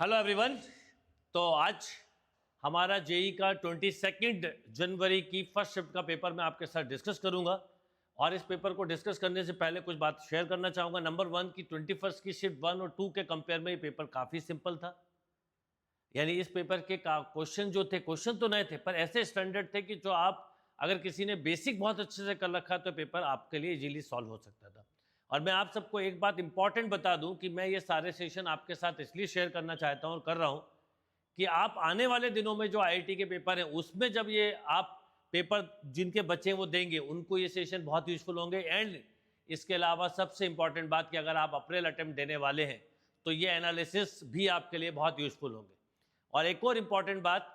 Hello everyone. तो आज हमारा जेई का 22 जनवरी की फर्स्ट शिफ्ट का पेपर मैं आपके साथ डिस्कस करूंगा। और इस पेपर को डिस्कस करने से पहले कुछ बात शेयर करना चाहूँगा। नंबर 1 की 21 की शिफ्ट 1 और 2 के कंपेयर में ये पेपर काफ़ी सिंपल था। यानी इस पेपर के क्वेश्चन जो थे, क्वेश्चन तो नए थे पर ऐसे स्टैंडर्ड थे कि जो आप अगर किसी ने बेसिक बहुत अच्छे से कर रखा तो पेपर आपके लिए इजीली सॉल्व हो सकता था। और मैं आप सबको एक बात इंपॉर्टेंट बता दूं कि मैं ये सारे सेशन आपके साथ इसलिए शेयर करना चाहता हूं और कर रहा हूं कि आप आने वाले दिनों में जो आईआईटी के पेपर हैं उसमें जब ये आप पेपर जिनके बच्चे हैं वो देंगे उनको ये सेशन बहुत यूजफुल होंगे। एंड इसके अलावा सबसे इंपॉर्टेंट बात कि अगर आप अप्रैल अटेम्प्ट देने वाले हैं तो ये एनालिसिस भी आपके लिए बहुत यूजफुल होंगे। और एक और इम्पॉर्टेंट बात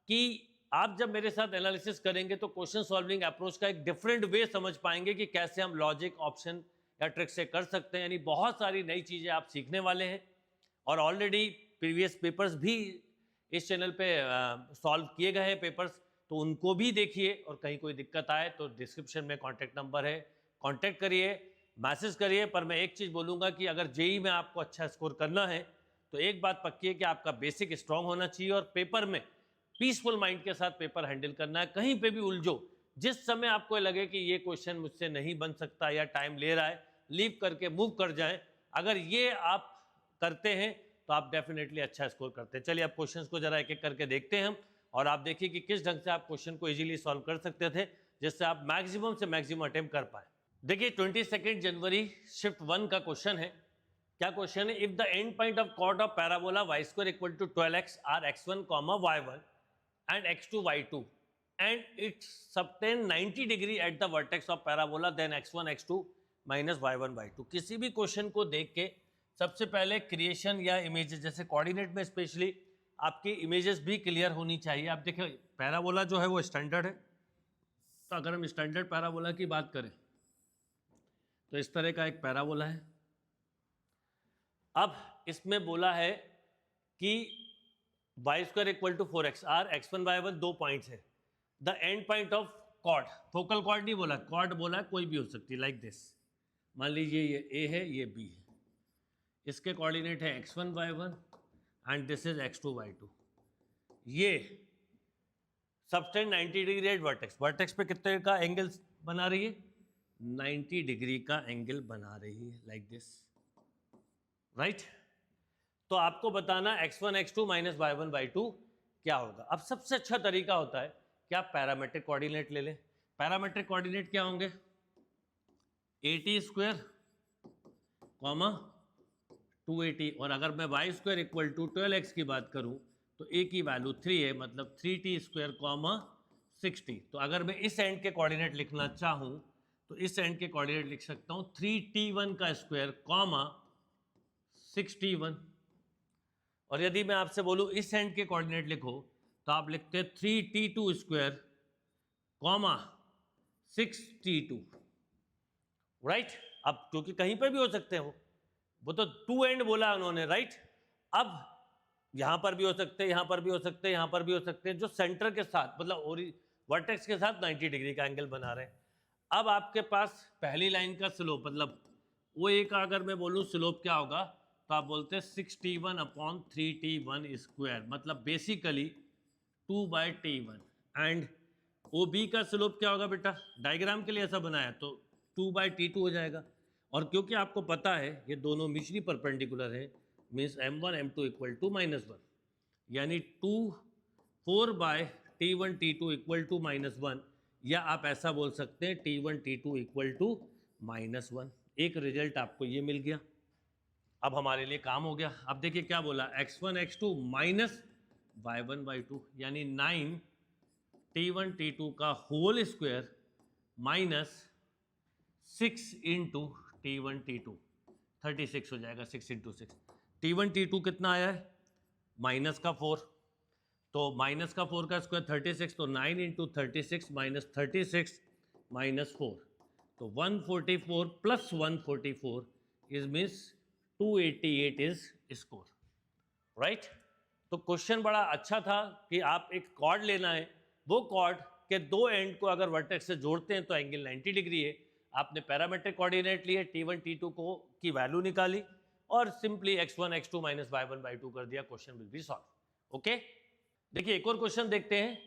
कि आप जब मेरे साथ एनालिसिस करेंगे तो क्वेश्चन सॉल्विंग अप्रोच का एक डिफरेंट वे समझ पाएंगे कि कैसे हम लॉजिक, ऑप्शन या ट्रिक से कर सकते हैं। यानी बहुत सारी नई चीज़ें आप सीखने वाले हैं। और ऑलरेडी प्रीवियस पेपर्स भी इस चैनल पे सॉल्व किए गए हैं पेपर्स, तो उनको भी देखिए। और कहीं कोई दिक्कत आए तो डिस्क्रिप्शन में कॉन्टैक्ट नंबर है, कॉन्टैक्ट करिए, मैसेज करिए। पर मैं एक चीज़ बोलूँगा कि अगर जेई में आपको अच्छा स्कोर करना है तो एक बात पक्की है कि आपका बेसिक स्ट्रांग होना चाहिए और पेपर में पीसफुल माइंड के साथ पेपर हैंडल करना है। कहीं पे भी उलझो, जिस समय आपको लगे कि ये क्वेश्चन मुझसे नहीं बन सकता या टाइम ले रहा है, लीव करके मूव कर जाएं। अगर ये आप करते हैं तो आप डेफिनेटली अच्छा स्कोर करते हैं। चलिए अब क्वेश्चंस को जरा एक एक करके देखते हैं हम, और आप देखिए कि किस ढंग से आप क्वेश्चन को इजीली सॉल्व कर सकते थे जिससे आप मैक्सिमम से मैक्सिमम अटेम्प्ट कर पाए। देखिए 22 जनवरी शिफ्ट 1 का क्वेश्चन है। क्या क्वेश्चन है? If the end point of chord of parabola y square equal to 12x are x1 y1 and x2 y2 and it subtend 90 degree at the vertex of parabola then x1 x2 minus y1 y2। किसी भी question को देख के सबसे पहले creation या images, जैसे coordinate में स्पेशली आपकी इमेजेस भी क्लियर होनी चाहिए। आप देखिए पैराबोला जो है वो स्टैंडर्ड है, तो अगर हम स्टैंडर्ड पैराबोला की बात करें तो इस तरह का एक पैराबोला है। अब इसमें बोला है कि y square equal to 4x are x1 y1 दो पॉइंट्स है। The end point of chord, focal chord नहीं बोला, कॉर्ड बोला, कोई भी हो सकती है लाइक दिस। मान लीजिए ये a है, ये b है, इसके कोऑर्डिनेट है x1 y1 and this is x2 y2। ये subtend 90 degree eight vertex, vertex पे कितने का एंगल बना रही है? 90 डिग्री का एंगल बना रही है लाइक दिस, राइट। तो आपको बताना x1 x2 minus y1 y2 क्या होगा। अब सबसे अच्छा तरीका होता है कि आप पैरामेट्रिक कोऑर्डिनेट ले लें। पैरामेट्रिक कोऑर्डिनेट क्या होंगे? 80 स्क्वायर कॉमा 280, और अगर मैं y square equal to 12x की बात करूं तो a की वैल्यू 3 है, मतलब 3t स्क्वायर कॉमा 60। तो अगर मैं इस एंड के कोऑर्डिनेट लिखना चाहूं तो इस एंड के कोऑर्डिनेट लिख सकता हूं 3t1 का स्क्वायर कॉमा 61। और यदि मैं आपसे बोलूं इस एंड के कोऑर्डिनेट लिखो तो आप लिखते हैं 3t2 square comma 6t2, right. अब क्योंकि कहीं पर भी हो सकते हो, वो तो टू एंड बोला उन्होंने, राइट। अब यहां पर भी हो सकते हैं, यहां पर भी हो सकते हैं, यहां पर भी हो सकते हैं, जो सेंटर के साथ मतलब वर्टेक्स के साथ 90 डिग्री का एंगल बना रहे हैं। अब आपके पास पहली लाइन का स्लोप, मतलब वो एक अगर मैं बोलूं स्लोप क्या होगा तो आप बोलते हैं 61 अपॉन 3t1 स्क्वायर, मतलब basically 2/t1। And O B का स्लोप क्या होगा बेटा? डायग्राम के लिए ऐसा बनाया तो 2/t2 हो जाएगा। और क्योंकि आपको पता है ये दोनों म्यूचुअली परपेंडिकुलर है, means m1 m2 equal to -1, यानी 4/t1 t2 इक्वल टू -1, या आप ऐसा बोल सकते हैं t1 t2 इक्वल टू -1। एक रिजल्ट आपको ये मिल गया। अब हमारे लिए काम हो गया। अब देखिए क्या बोला, x1 x2 minus y1 y2, यानी 9 t1 t2 का whole square minus 6 into t1 t2, 36 हो जाएगा। 6 इंटू 6, t1 t2 कितना आया है? माइनस का 4, तो माइनस का 4 का स्क्वायर 36, तो 9 इंटू 36 माइनस 36 माइनस 4, तो 144 plus 144 is means 288 is score, right. तो क्वेश्चन बड़ा अच्छा था कि आप एक कॉर्ड लेना है, वो कॉर्ड के दो एंड को अगर वर्टेक्स से जोड़ते हैं तो एंगल 90 डिग्री है। आपने पैरामेट्रिक कोऑर्डिनेट लिए, t1 t2 को की वैल्यू निकाली, और simply x1 x2 minus y1 y2 कर दिया, question will be solve. Okay, देखिए एक और क्वेश्चन देखते हैं।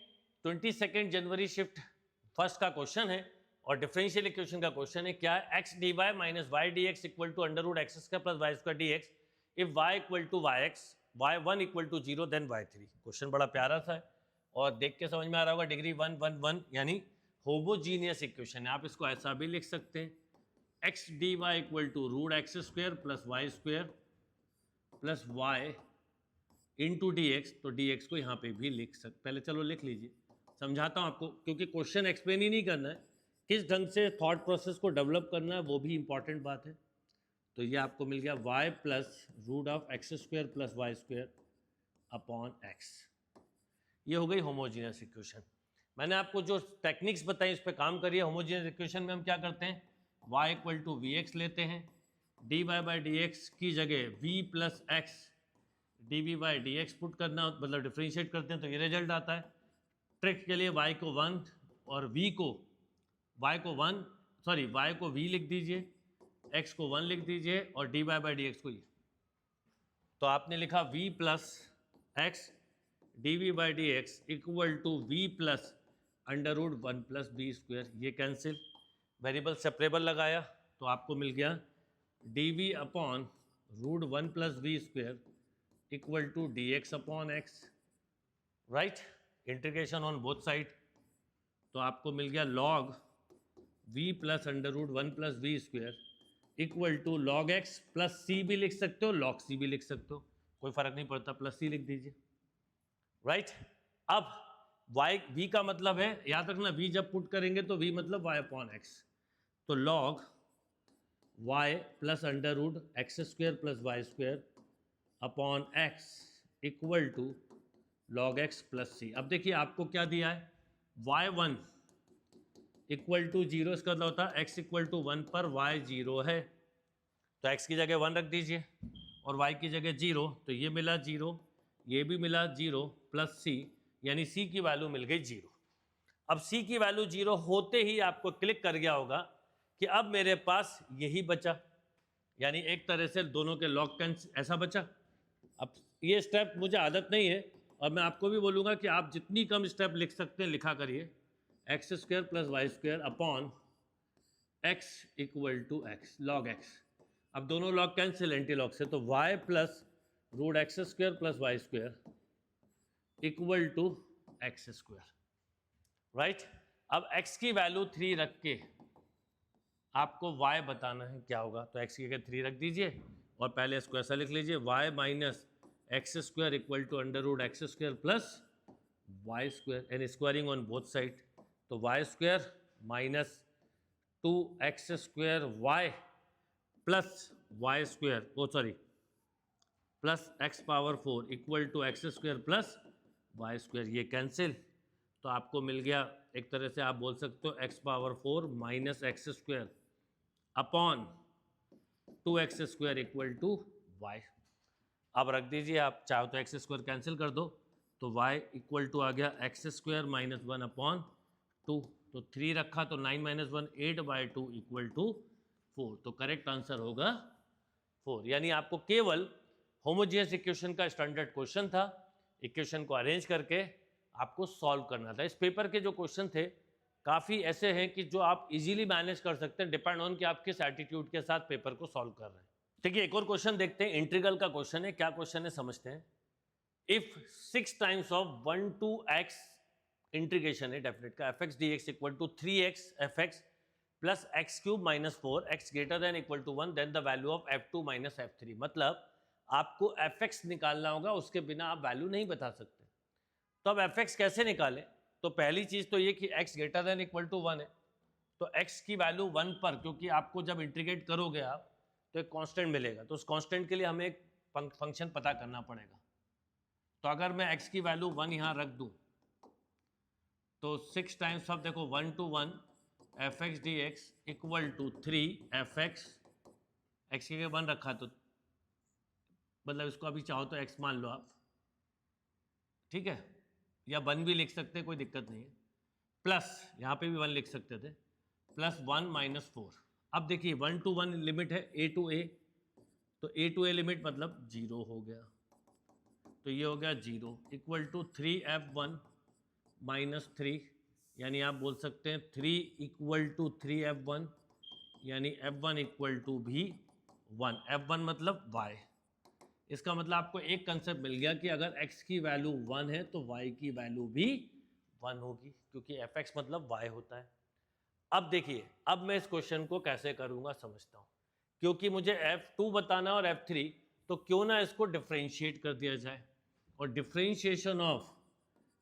22 जनवरी शिफ्ट फर्स्ट का क्वेश्चन है और डिफरेंशियल इक्वेशन का क्वेश्चन है। क्या है? x dy minus y dx equal to under root x square plus y square d x if y equal to y x y1 equal to 0 then y3। Question बड़ा प्यारा सा है और देख के समझ में आ रहा होगा, डिग्री 1 1 1 यानी होमोजीनियस इक्वेशन है। आप इसको ऐसा भी लिख सकते हैं, x dy equal to root x square plus y square plus y into d x. तो डी एक्स को यहाँ पे भी लिख सकते, पहले चलो लिख लीजिए, समझाता हूँ आपको, क्योंकि क्वेश्चन एक्सप्लेन ही नहीं करना है, किस ढंग से थॉट प्रोसेस को डेवलप करना है वो भी इंपॉर्टेंट बात है। तो ये आपको मिल गया y plus root of x square plus y square upon x. ये हो गई होमोजीनियस इक्वेशन। मैंने आपको जो टेक्निक्स बताई उस पर काम करिए। होमोजीनियस इक्वेशन में हम क्या करते हैं, y equal to v x लेते हैं, d y by d x की जगह v plus x d v by d x put करना, मतलब डिफ्रेंशिएट करते हैं तो ये रिजल्ट आता है। ट्रिक के लिए y को 1 और y को v लिख दीजिए, x को 1 लिख दीजिए और d y by d x को ये। तो आपने लिखा v plus x d v by d x equal to v plus under root 1 plus b square. ये कैंसिल, वेरिएबल सेपरेबल लगाया तो आपको मिल गया d v upon root 1 plus b square equal to d x upon x, right. Integration on both side, तो आपको मिल गया log v plus under root 1 plus b square equal to log x plus c भी लिख सकते हो, log c भी लिख सकते हो, कोई फर्क नहीं पड़ता, प्लस सी लिख दीजिए, राइट। अब y v का मतलब है, याद रखना v जब पुट करेंगे तो v मतलब y अपॉन एक्स, तो log y plus under root x square plus y square upon x equal to log x plus c. अब देखिए आपको क्या दिया है, y1 इक्वल टू 0, इसका मतलब होता है x इक्वल टू 1 पर y 0 है, तो x की जगह 1 रख दीजिए और y की जगह 0, तो ये मिला 0, ये भी मिला 0 प्लस c, यानी c की वैल्यू मिल गई 0। अब c की वैल्यू 0 होते ही आपको क्लिक कर गया होगा कि अब मेरे पास यही बचा, यानी एक तरह से दोनों के लॉग कैंसिल, ऐसा बचा। अब ये स्टेप मुझे आदत नहीं है और मैं आपको भी बोलूँगा कि आप जितनी कम स्टेप लिख सकते हैं लिखा करिए, x square plus y square upon x equal to x log x. अब दोनों लॉग कैंसिल एंटी लॉग से, तो y plus root x square plus y square equal to x square, right. अब x की वैल्यू 3 रख के आपको y बताना है क्या होगा, तो x की जगह 3 रख दीजिए और पहले इसको ऐसा लिख लीजिए, y minus x square equal to under root x square plus y square and squaring on both side, तो y square minus 2x square y plus y square plus x power 4 equal to x square plus y square, ये cancel, तो आपको मिल गया, एक तरह से आप बोल सकते हो x power 4 minus x square upon 2x square equal to y. अब रख दीजिए, आप चाहो तो एक्स स्क्वायर कैंसिल कर दो, तो y इक्वल टू आ गया एक्स स्क्वायर माइनस 1 अपॉन 2, तो 3 रखा तो 9 माइनस 1 8/2 इक्वल टू 4, तो करेक्ट आंसर होगा 4। यानी आपको केवल होमोजेनियस इक्वेशन का स्टैंडर्ड क्वेश्चन था, इक्वेशन को अरेंज करके आपको सॉल्व करना था। इस पेपर के जो क्वेश्चन थे काफ़ी ऐसे हैं कि जो आप इजीली मैनेज कर सकते हैं, डिपेंड ऑन कि आप किस एटीट्यूड के साथ पेपर को सॉल्व कर रहे हैं। ठीक है, एक और क्वेश्चन देखते हैं, इंटीग्रल का क्वेश्चन है। क्या क्वेश्चन है समझते हैं। If 6 times of 1 to x integration है डेफिनेट का f x d x equal to 3x f x plus x cube minus 4x greater than equal to 1 then the value of f2 minus f3। मतलब आपको fx निकालना होगा, उसके बिना आप value नहीं बता सकते। तो अब fx कैसे निकालें, तो पहली चीज़ तो ये कि x greater than equal to 1 है, तो x की वैल्यू 1 पर, क्योंकि आपको जब इंटीग्रेट करोगे आप तो एक कांस्टेंट मिलेगा, तो उस कांस्टेंट के लिए हमें एक फंक्शन पता करना पड़ेगा। तो अगर मैं x की वैल्यू 1 यहाँ रख दूँ तो 6 टाइम्स ऑफ, देखो 1 to 1 f x d x equal to 3 f x, x की जगह 1 रखा तो मतलब इसको अभी चाहो तो x मान लो आप, ठीक है, या 1 भी लिख सकते, कोई दिक्कत नहीं है, प्लस यहाँ पे भी 1 लिख सकते थे, प्लस 1 माइनस 4। अब देखिए 1 to 1 लिमिट है a to a, तो ए टू ए लिमिट मतलब 0 हो गया, तो ये हो गया 0 इक्वल टू 3f1 माइनस 3, यानी आप बोल सकते हैं 3 इक्वल टू 3f1, यानी f1 इक्वल टू भी 1, f1 मतलब y। इसका मतलब आपको एक कंसेप्ट मिल गया कि अगर x की वैल्यू 1 है तो y की वैल्यू भी 1 होगी, क्योंकि fx मतलब y होता है। अब देखिए, अब मैं इस क्वेश्चन को कैसे करूंगा समझता हूं, क्योंकि मुझे f2 बताना और f3, तो क्यों ना इसको डिफरेंशिएट कर दिया जाए। और डिफरेंशिएशन ऑफ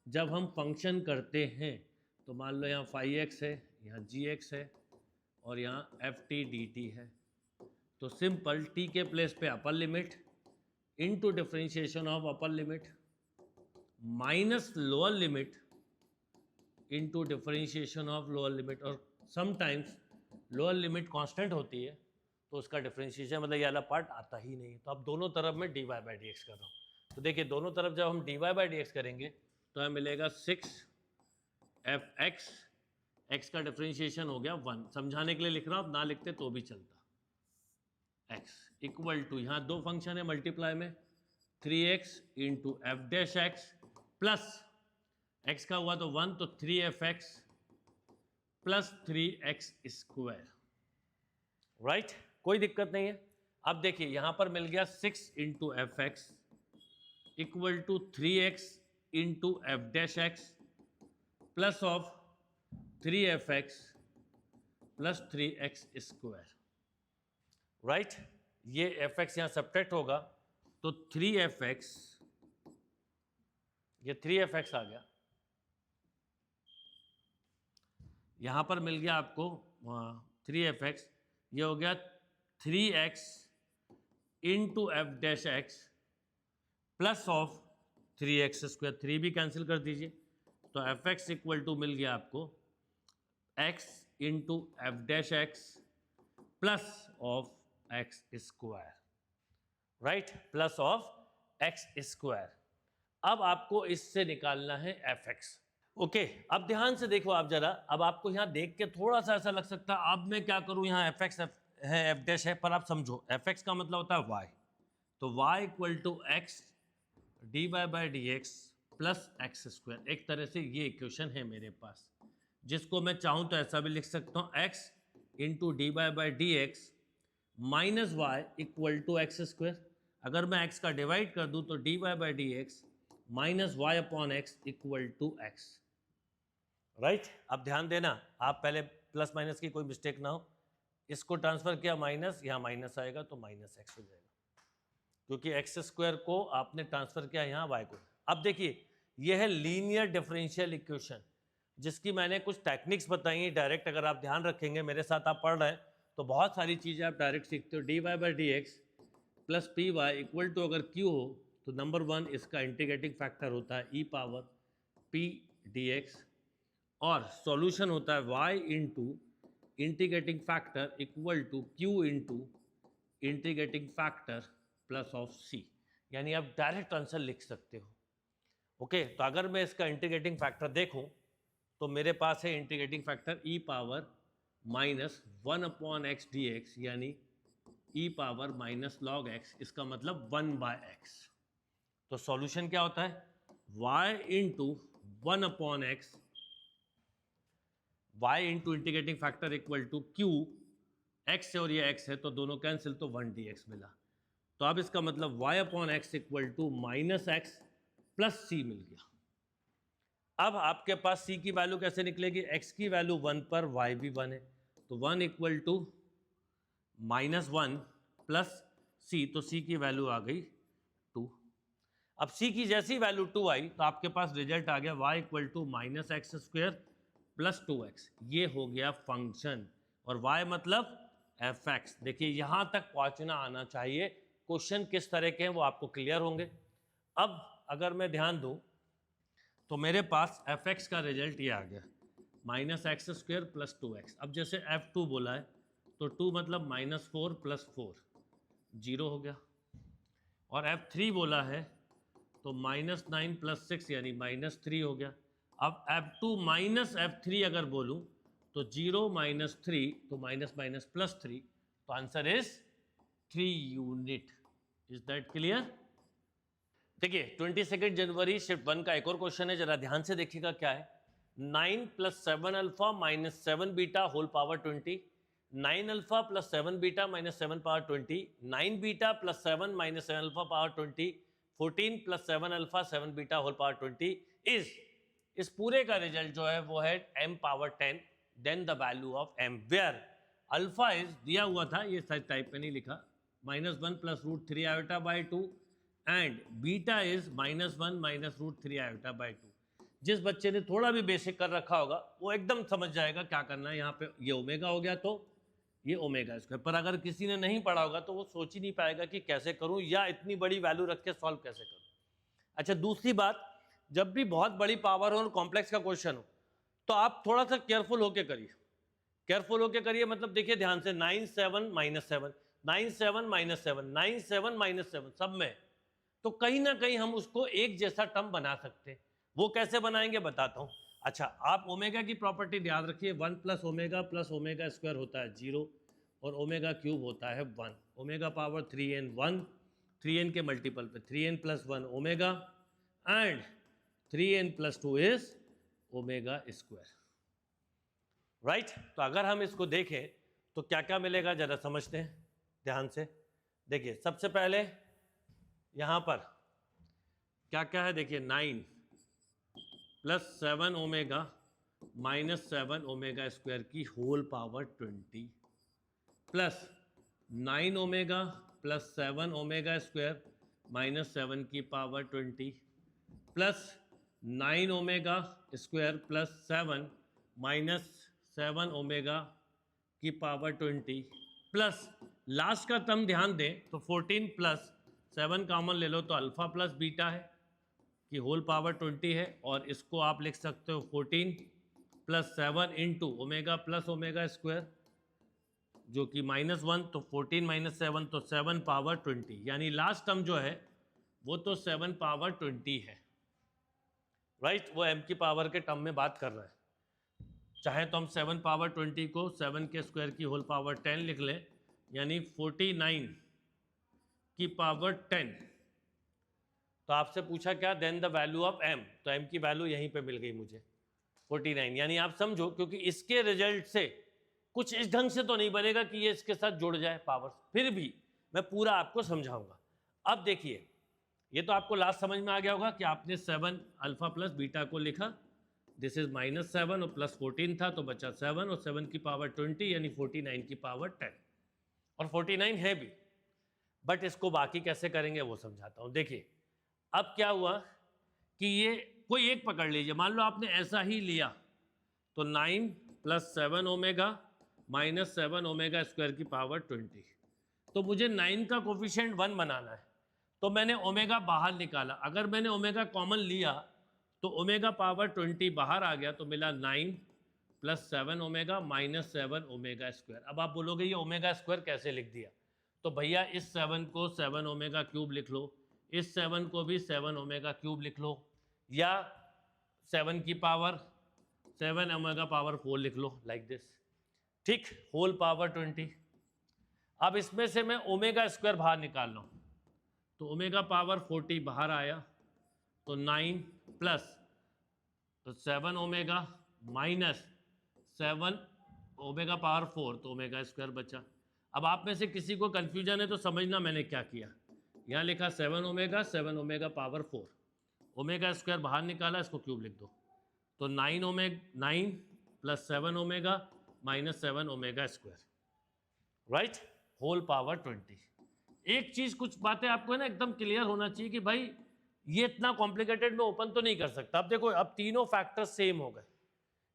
जब हम फंक्शन करते हैं तो मान लो यहाँ 5x है, यहाँ gx है और यहाँ ft dt है, तो सिंपल t के प्लेस पे upper limit into differentiation of upper limit minus lower limit into differentiation of lower limit. और समटाइम्स लोअर लिमिट कांस्टेंट होती है तो उसका डिफरेंशिएशन मतलब ये वाला पार्ट आता ही नहीं है। तो अब दोनों तरफ मैं dy बाई डी एक्स कर रहा हूँ, तो देखिए दोनों तरफ जब हम dy बाई डी एक्स करेंगे तो हमें मिलेगा 6fx, x का डिफरेंशिएशन हो गया 1, समझाने के लिए लिख रहा हूँ, ना लिखते तो भी चलता, x इक्वल टू यहाँ दो फंक्शन है मल्टीप्लाई में 3x into f dash x plus x का हुआ तो 1, तो 3fx plus 3x square, right, कोई दिक्कत नहीं है। अब देखिए यहाँ पर मिल गया 6 into f x equal to 3x into f dash x plus of 3fx plus 3x square, right. ये fx यहाँ सब्ट्रैक्ट होगा तो 3fx, ये 3fx आ गया, यहाँ पर मिल गया आपको 3fx, ये हो गया 3x into f dash x plus of 3x square, 3 भी कैंसिल कर दीजिए, तो fx इक्वल टू मिल गया आपको x into f dash x plus of x square, right, plus of x square. अब आपको इससे निकालना है fx, ओके। अब ध्यान से देखो आप जरा, अब आपको यहाँ देख के थोड़ा सा ऐसा लग सकता है अब मैं क्या करूँ, यहाँ fx है एफ डैश है, पर आप समझो fx का मतलब होता है y, तो y equal to x d y by d x plus x square. एक तरह से ये इक्वेशन है मेरे पास, जिसको मैं चाहूँ तो ऐसा भी लिख सकता हूँ x into d y by d x minus y equal to x square. अगर मैं x का डिवाइड कर दूँ तो d y by d x minus y upon x equal to x, right. अब ध्यान देना, आप पहले प्लस माइनस की कोई मिस्टेक ना हो, इसको ट्रांसफर किया माइनस, यहाँ माइनस आएगा तो माइनस एक्स हो जाएगा, क्योंकि एक्स स्क्वायर को आपने ट्रांसफर किया यहाँ वाई को। अब देखिए यह है लीनियर डिफरेंशियल इक्वेशन, जिसकी मैंने कुछ टेक्निक्स बताई हैं डायरेक्ट। अगर आप ध्यान रखेंगे, मेरे साथ आप पढ़ रहे हैं तो बहुत सारी चीज़ें आप डायरेक्ट सीखते हो। D y by d x plus p y equal to अगर क्यू हो तो नंबर 1 इसका इंटीग्रेटिंग फैक्टर होता है e power p d x, और सॉल्यूशन होता है y into integrating factor equal to q into integrating factor plus of c, यानी आप डायरेक्ट आंसर लिख सकते हो, ओके। तो अगर मैं इसका इंटीग्रेटिंग फैक्टर देखूं तो मेरे पास है integrating factor e power minus 1 upon x d x, यानी e power minus log x, इसका मतलब 1 बाय एक्स। तो सॉल्यूशन क्या होता है, y into 1 upon x, y into integrating factor equal to q, x है और ये x है तो दोनों कैंसिल, तो 1 dx मिला। तो अब इसका मतलब y upon x equal to minus x plus c मिल गया। अब आपके पास c की वैल्यू कैसे निकलेगी, x की वैल्यू 1 पर y भी 1 है, तो 1 equal to minus 1 plus c, तो c की वैल्यू आ गई 2। अब c की जैसी वैल्यू 2 आई तो आपके पास रिजल्ट आ गया y equal to minus x square plus 2x, ये हो गया फंक्शन, और y मतलब fx। देखिए यहाँ तक पहुँचना आना चाहिए, क्वेश्चन किस तरह के हैं वो आपको क्लियर होंगे। अब अगर मैं ध्यान दूँ तो मेरे पास fx का रिजल्ट ये आ गया minus x square plus 2x। अब जैसे f2 बोला है तो 2 मतलब माइनस 4 प्लस 4 0 हो गया, और f3 बोला है तो माइनस 9 प्लस 6 यानी माइनस 3 हो गया। अब f2 माइनस f3 अगर बोलूं तो 0 माइनस 3 तो माइनस माइनस प्लस 3, तो answer is 3 unit. Is that clear? देखिए 22 जनवरी शिफ्ट 1 का एक और क्वेश्चन है, जरा ध्यान से देखिएगा क्या है। 9 + 7 alpha - 7 beta whole power 20, 9 alpha + 7 beta - 7 power 20, 9 beta + 7 - 7 alpha power 20, 14 + 7 alpha 7 beta whole power 20 is, इस पूरे का रिजल्ट जो है वो है m power 10, then the value of m where alpha is दिया हुआ था, ये साइज टाइप पे नहीं लिखा, -1 + √3 iota by 2 and beta is -1 - √3 iota by 2। जिस बच्चे ने थोड़ा भी बेसिक कर रखा होगा वो एकदम समझ जाएगा क्या करना है। यहाँ पे ये ओमेगा हो गया तो ये ओमेगा स्क्वायर, पर अगर किसी ने नहीं पढ़ा होगा तो वो सोच ही नहीं पाएगा कि कैसे करूँ या इतनी बड़ी वैल्यू रख के सॉल्व कैसे करूँ। अच्छा, दूसरी बात, जब भी बहुत बड़ी पावर हो और कॉम्प्लेक्स का क्वेश्चन हो तो आप थोड़ा सा केयरफुल होके करिए, केयरफुल होके करिए। मतलब देखिए ध्यान से, 9 7 -7, 9 7 -7, 9 7 -7 सब में, तो कहीं ना कहीं हम उसको एक जैसा टर्म बना सकते हैं। वो कैसे बनाएंगे बताता हूँ। अच्छा, आप ओमेगा की प्रॉपर्टी याद रखिए, 1 + ओमेगा स्क्वायर होता है 0 और ओमेगा क्यूब होता है 1, ओमेगा पावर 3n 1, 3n के मल्टीपल पे 3n + 1 omega and 3n + 2 is omega square, right. तो अगर हम इसको देखें तो क्या क्या मिलेगा जरा समझते हैं ध्यान से। देखिए सबसे पहले यहाँ पर क्या क्या है, देखिए 9 + 7 ओमेगा - 7 ओमेगा स्क्वायर की whole power 20 plus 9 omega + 7 omega square - 7 की power 20 plus 9 omega square + 7 - 7 omega की पावर 20 प्लस लास्ट का टर्म ध्यान दें तो 14 + 7 कॉमन ले लो तो अल्फा प्लस बीटा है कि होल पावर 20 है, और इसको आप लिख सकते हो 14 + 7 into omega plus omega square जो कि -1, तो 14 - 7 तो 7 पावर 20, यानी लास्ट टर्म जो है वो तो 7 पावर 20 है, राइट। वो m की पावर के टर्म में बात कर रहा है। चाहे तो हम 7 पावर 20 को 7 के स्क्वायर की होल पावर 10 लिख लें, यानी 49 की पावर 10। तो आपसे पूछा क्या, then the value of m, तो m की वैल्यू यहीं पे मिल गई मुझे 49। यानी आप समझो, क्योंकि इसके रिजल्ट से कुछ इस ढंग से तो नहीं बनेगा कि ये इसके साथ जुड़ जाए पावर, फिर भी मैं पूरा आपको समझाऊंगा। अब देखिए, ये तो आपको लास्ट समझ में आ गया होगा कि आपने 7 अल्फा प्लस बीटा को लिखा, दिस इज -7 और +14 था तो बचा 7 और 7 की पावर 20 यानी 49 की पावर 10, और 49 है भी, बट इसको बाकी कैसे करेंगे वो समझाता हूँ। देखिए अब क्या हुआ कि ये कोई एक पकड़ लीजिए, मान लो आपने ऐसा ही लिया तो 9 + 7 ओमेगा - 7 ओमेगा स्क्वायर की पावर 20, तो मुझे 9 का कोफिशिएंट 1 बनाना है, तो मैंने ओमेगा बाहर निकाला। अगर मैंने ओमेगा कॉमन लिया तो ओमेगा पावर 20 बाहर आ गया, तो मिला 9 + 7 ओमेगा - 7 ओमेगा स्क्वायर। अब आप बोलोगे ये ओमेगा स्क्वायर कैसे लिख दिया, तो भैया इस 7 को 7 ओमेगा क्यूब लिख लो, इस 7 को भी 7 ओमेगा क्यूब लिख लो, या 7 की पावर 7 ओमेगा पावर 4 लिख लो, लाइक दिस, ठीक, होल पावर 20। अब इसमें से मैं ओमेगा स्क्वायर बाहर निकाल लो, तो ओमेगा पावर 40 बाहर आया, तो 9 प्लस तो 7 ओमेगा - 7 ओमेगा पावर 4, तो ओमेगा स्क्वायर बचा। अब आप में से किसी को कंफ्यूजन है तो समझना मैंने क्या किया, यहाँ लिखा 7 ओमेगा पावर 4, ओमेगा स्क्वायर बाहर निकाला, इसको क्यूब लिख दो, तो 9 + 7 omega - 7 omega square, right, whole power 20। एक चीज, कुछ बातें आपको है ना एकदम क्लियर होना चाहिए कि भाई ये इतना कॉम्प्लिकेटेड में ओपन तो नहीं कर सकता। अब देखो, अब तीनों फैक्टर्स सेम हो गए,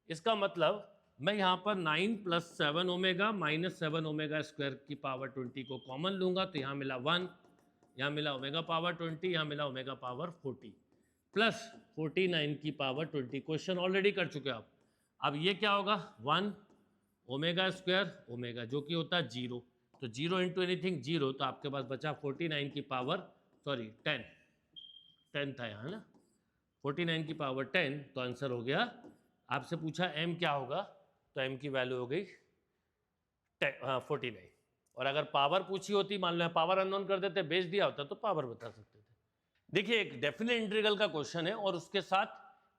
इसका मतलब मैं यहाँ पर 9 + 7 ओमेगा - 7 ओमेगा स्क्वायर की पावर 20 को कॉमन लूंगा, तो यहाँ मिला 1, यहाँ मिला ओमेगा पावर 20, यहाँ मिला ओमेगा पावर 40 प्लस 49 की पावर 20। क्वेश्चन ऑलरेडी कर चुके आप। अब ये क्या होगा, 1 ओमेगा स्क्वायर ओमेगा जो कि होता है 0, तो 0 इंटू एनीथिंग 0, तो आपके पास बचा 49 की पावर 10 था यहाँ ना, 49 की पावर 10, तो आंसर हो गया। आपसे पूछा m क्या होगा, तो m की वैल्यू हो गई 49। और अगर पावर पूछी होती, मान लो पावर अननोन कर देते, बेस दिया होता तो पावर बता सकते थे। देखिए एक डेफिनेट इंटीग्रल का क्वेश्चन है और उसके साथ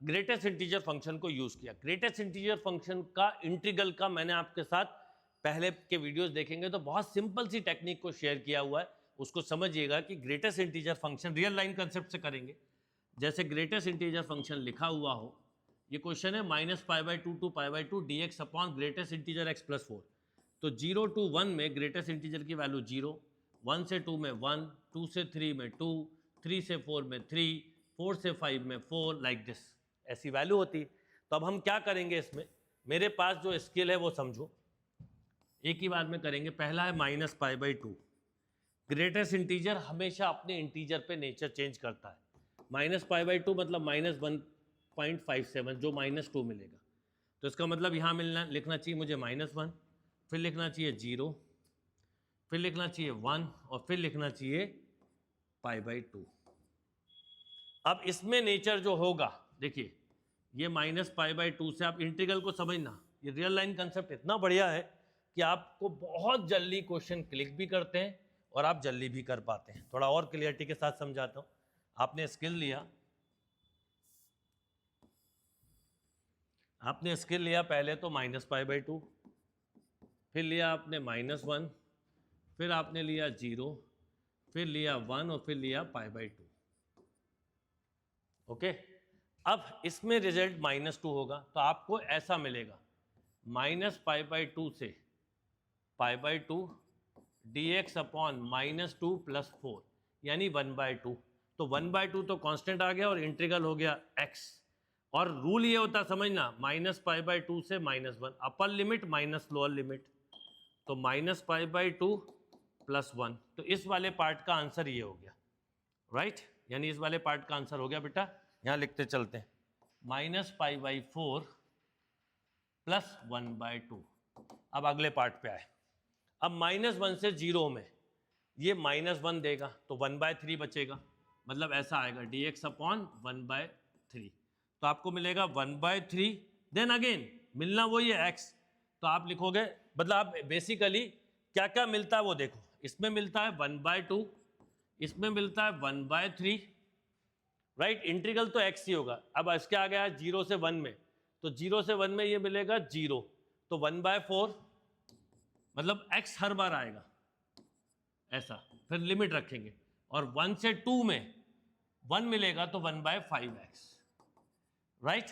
ग्रेटेस्ट इंटीजर फंक्शन को यूज किया। ग्रेटेस्ट इंटीजर फंक्शन का इंटीग्रल का मैंने आपके साथ पहले के वीडियोस देखेंगे तो बहुत सिंपल सी टेक्निक को शेयर किया हुआ है, उसको समझिएगा कि greatest integer function real line concept से करेंगे। जैसे ग्रेटेस्ट इंटीजर फंक्शन लिखा हुआ हो, ये क्वेश्चन है -π/2 to π/2 dx upon greatest integer x + 4। तो 0 to 1 में ग्रेटेस्ट इंटीजर की वैल्यू 0, 1 से 2 में 1, 2 से 3 में 2, 3 से 4 में 3, 4 से 5 में 4, लाइक दिस ऐसी वैल्यू होती है। तो अब हम क्या करेंगे इसमें, मेरे पास जो स्केल है वो समझो, एक ही बार में करेंगे। पहला है -π/2। ग्रेटेस्ट इंटीजर हमेशा अपने इंटीजर पे नेचर चेंज करता है। -π/2 मतलब -1.57 जो -2 मिलेगा। तो इसका मतलब यहाँ लिखना चाहिए मुझे -1, फिर लिखना चाहिए 0, फिर लिखना चाहिए 1 और फिर लिखना चाहिए π/2। अब इसमें नेचर जो होगा, देखिए ये -π/2 से आप इंटीग्रल को समझना, ये रियल लाइन कंसेप्ट इतना बढ़िया है कि आपको बहुत जल्दी क्वेश्चन क्लिक भी करते हैं और आप जल्दी भी कर पाते हैं। थोड़ा और क्लियरिटी के साथ समझाता हूँ। आपने स्केल लिया, पहले तो -π/2, फिर लिया आपने -1, फिर आपने लिया 0, फिर लिया 1 और फिर लिया π/2। ओके, अब इसमें रिजल्ट -2 होगा तो आपको ऐसा मिलेगा, -π/2 से π/2 dx अपॉन -2 + 4 यानी 1/2। तो 1/2 तो कांस्टेंट आ गया और इंटीग्रल हो गया x। और रूल ये होता समझना, -π/2 से -1 अपर लिमिट माइनस लोअर लिमिट, तो -π/2 + 1। तो इस वाले पार्ट का आंसर ये हो गया, राइट यानी इस वाले पार्ट का आंसर हो गया। बेटा यहाँ लिखते चलते हैं, -π/4 + 1/2। अब अगले पार्ट पे आए। अब -1 से 0 में ये -1 देगा तो 1/3 बचेगा, मतलब ऐसा आएगा dx अपॉन 1/3। तो आपको मिलेगा 1/3, देन अगेन मिलना वही है x। तो आप लिखोगे, मतलब आप बेसिकली क्या क्या मिलता है वो देखो, इसमें मिलता है 1/2, इसमें मिलता है 1/3, राइट। इंटीग्रल तो x ही होगा। अब इसके आ गया 0 से 1 में, तो 0 से 1 में ये मिलेगा 0, तो 1/4 मतलब x हर बार आएगा ऐसा, फिर लिमिट रखेंगे। और 1 से 2 में 1 मिलेगा तो 1/5x, राइट।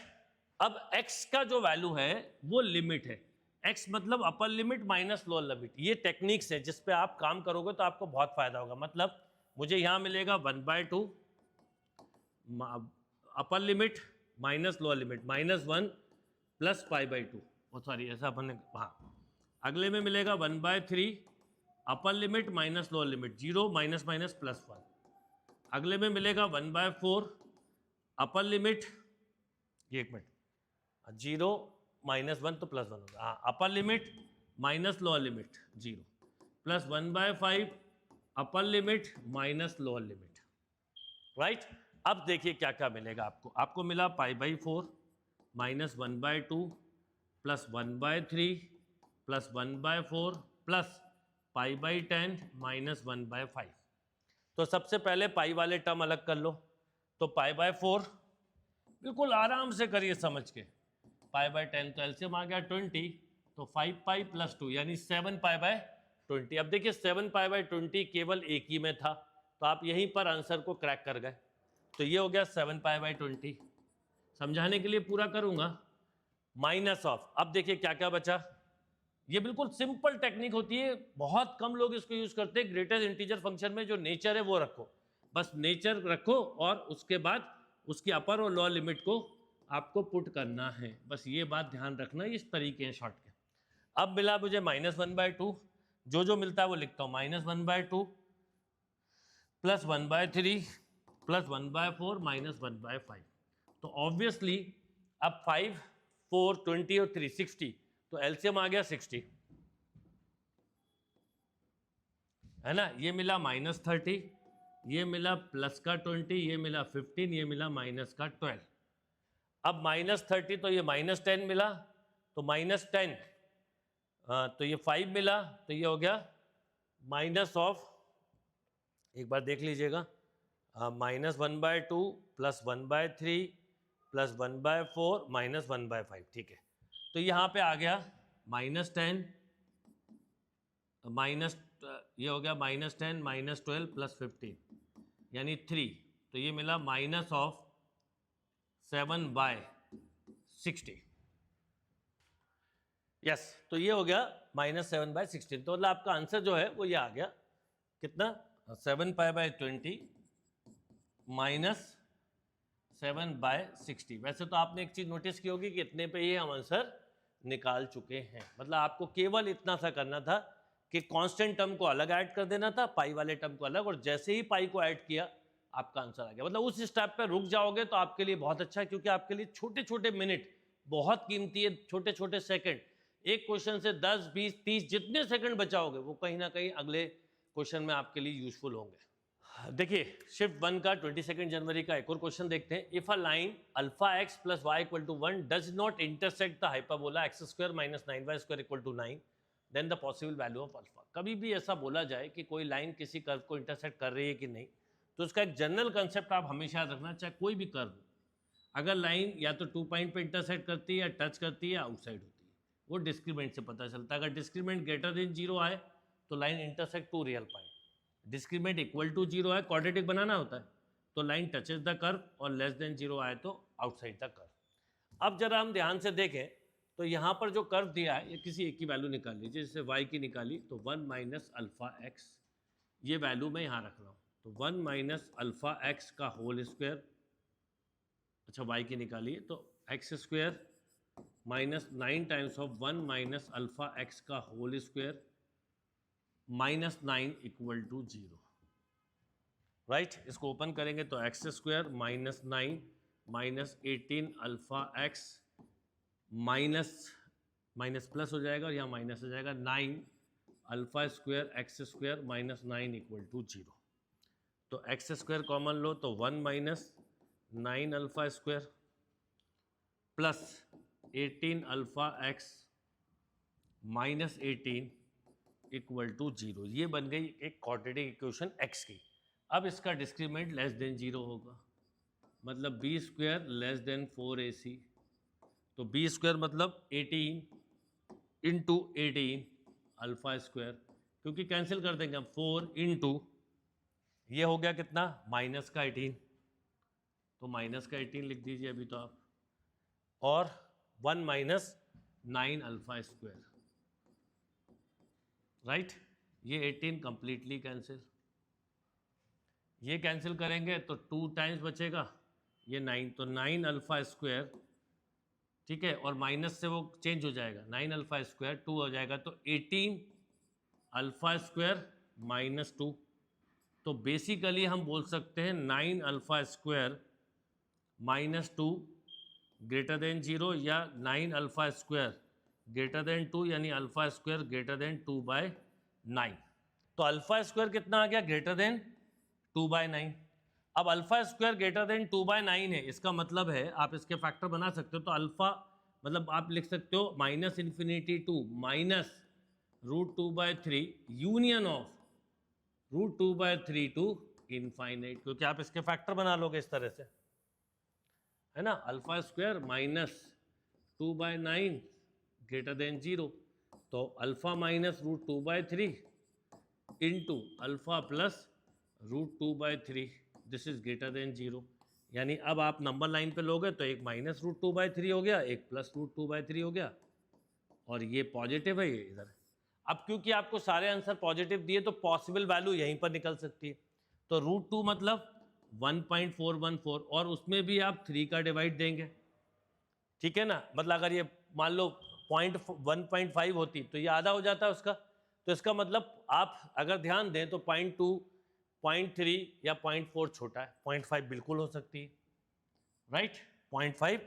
अब x का जो वैल्यू है वो लिमिट है, x मतलब अपर लिमिट माइनस लोअर लिमिट। ये टेक्निक्स है जिस पे आप काम करोगे तो आपको बहुत फायदा होगा। मतलब मुझे यहाँ मिलेगा 1/2 upper limit minus lower limit -1 + π/2, sorry ऐसा अपन, हाँ। अगले में मिलेगा 1/3 upper limit minus lower limit, 0 minus minus +1। अगले में मिलेगा 1/4 अपर लिमिट, ये 1 मिनट, 0 -1 तो +1 होगा, हाँ, अपर limit minus lower limit 0 plus 1/5 अपर limit minus lower limit, right. अब देखिए क्या क्या मिलेगा आपको मिला π/4 -1/2 + 1/3 + 1/4 + π/10 -1/5। तो सबसे पहले पाई वाले टर्म अलग कर लो। तो π/4 बिल्कुल आराम से करिए समझ के, π/10 तो एलसीएम आ गया 20, तो 5π + 2 यानी 7π/20। अब देखिए 7π/20 केवल एक ही में था, तो आप यहीं पर आंसर को क्रैक कर गए। तो ये हो गया 7π/20। समझाने के लिए पूरा करूंगा, माइनस ऑफ, अब देखिए क्या क्या बचा। ये बिल्कुल सिंपल टेक्निक होती है, बहुत कम लोग इसको यूज करते हैं। ग्रेटेस्ट इंटीजर फंक्शन में जो नेचर है वो रखो, बस नेचर रखो और उसके बाद उसकी अपर और लोअर लिमिट को आपको पुट करना है, बस ये बात ध्यान रखना। इस तरीके हैं शॉर्ट के। अब मिला मुझे -1/2, जो मिलता है वो लिखता हूँ, -1/2 + 1/3 + 1/4 -1/5। तो ऑब्वियसली अब 5, 4, 20 और 3 60, तो एलसीएम आ गया 60, है ना। ये मिला -30, ये मिला प्लस का 20, ये मिला 15, ये मिला माइनस का 12। अब -30 तो ये -10 मिला, तो -10 तो ये 5 मिला, तो ये हो गया माइनस ऑफ, एक बार देख लीजिएगा, -1/2 + 1/3 + 1/4 - 1/5, ठीक है। तो यहाँ पे आ गया -10 माइनस, ये हो गया -10 -12 + 15 यानी 3, तो ये मिला -7/60। यस, तो ये हो गया -7/16। तो मतलब आपका आंसर जो है वो ये आ गया कितना, 7π/20 -7/60। वैसे तो आपने एक चीज नोटिस की होगी कि इतने पे ही हम आंसर निकाल चुके हैं। मतलब आपको केवल इतना सा करना था कि कांस्टेंट टर्म को अलग ऐड कर देना था, पाई वाले टर्म को अलग, और जैसे ही पाई को ऐड किया आपका आंसर आ गया। मतलब उस स्टेप पे रुक जाओगे तो आपके लिए बहुत अच्छा है, क्योंकि आपके लिए छोटे छोटे मिनट बहुत कीमती है, छोटे छोटे सेकंड, एक क्वेश्चन से 10 20 30 जितने सेकंड बचाओगे वो कहीं ना कहीं अगले क्वेश्चन में आपके लिए यूजफुल होंगे। देखिए शिफ्ट 1 का 22 जनवरी का एक और क्वेश्चन देखते हैं। If a line α x + y = 1 does not intersect the hyperbola x² - 9y² = 9, then the possible value of alpha. कभी भी ऐसा बोला जाए कि कोई लाइन किसी कर्व को इंटरसेक्ट कर रही है कि नहीं, तो उसका एक जनरल कंसेप्ट आप हमेशा याद रखना, चाहे कोई भी कर्व, अगर लाइन या तो 2 पॉइंट पे इंटरसेक्ट करती है या टच करती है या आउटसाइड होती है, वो डिस्क्रिमिनेंट से पता चलता है। अगर डिस्क्रिमिनेंट ग्रेटर देन 0 आए तो line intersect 2 real point, discriminant equal to 0 है, क्वाड्रेटिक बनाना होता है, तो लाइन टचेस द कर्व, और लेस देन 0 आए तो आउटसाइड द कर्व। अब जरा हम ध्यान से देखें तो यहाँ पर जो कर्व दिया है, ये किसी एक की वैल्यू निकाल लीजिए, जैसे y की निकाली तो 1 - α x, ये वैल्यू मैं यहाँ रख रहा हूँ, तो 1 - α x का होल स्क्वायर, अच्छा y की निकाली तो x² -9 टाइम्स ऑफ 1 - α x का होल स्क्वायर -9 = 0, राइट। इसको ओपन करेंगे तो x² -9 -18 α x माइनस प्लस हो जाएगा और यहाँ माइनस हो जाएगा, 9 α² x² -9 = 0। तो x² कॉमन लो तो 1 - 9 α² प्लस 18 α x -18 = 0। ये बन गई एक क्वाड्रेटिक इक्वेशन x की। अब इसका डिस्क्रिमिनेंट लेस देन 0 होगा, मतलब b² < 4ac, तो b² मतलब 18 × 18 α², क्योंकि कैंसिल कर देंगे हम, 4 × ये हो गया कितना, -18, तो -18 लिख दीजिए अभी तो आप, और 1 - 9 α², राइट। ये 18 कंप्लीटली कैंसिल, ये कैंसिल करेंगे तो 2 टाइम्स बचेगा, ये 9, तो 9 α², ठीक है, और माइनस से वो चेंज हो जाएगा, 9 α² 2 हो जाएगा, तो 18 α² -2, तो बेसिकली हम बोल सकते हैं 9 α² -2 ग्रेटर देन 0, या 9 α² ग्रेटर देन 2, यानी α² ग्रेटर देन 2/9। तो α² कितना आ गया, ग्रेटर देन 2/9। अब α² ग्रेटर देन 2/9 है, इसका मतलब है आप इसके फैक्टर बना सकते हो, तो अल्फा मतलब आप लिख सकते हो -∞ to -√2/3 union of √2/3 to infinite, क्योंकि आप इसके फैक्टर बना लोगे इस तरह से, है ना। α² -2/9 ग्रेटर देन 0, तो alpha -√2/3 into alpha plus √2/3, this is greater than 0। यानी अब आप नंबर लाइन पे लोगे तो एक -√2/3 हो गया, एक +√2/3 हो गया, और ये पॉजिटिव है ये इधर। अब क्योंकि आपको सारे आंसर पॉजिटिव दिए तो पॉसिबल वैल्यू यहीं पर निकल सकती है, तो √2 मतलब 1.414, और उसमें भी आप 3 का डिवाइड देंगे, ठीक है ना। मतलब अगर ये मान लो 1.5 होती तो ये आधा हो जाता है उसका, तो इसका मतलब आप अगर ध्यान दें तो 0.2 0.3 या 0.4 छोटा है, 0.5 बिल्कुल हो सकती है, राइट, 0.5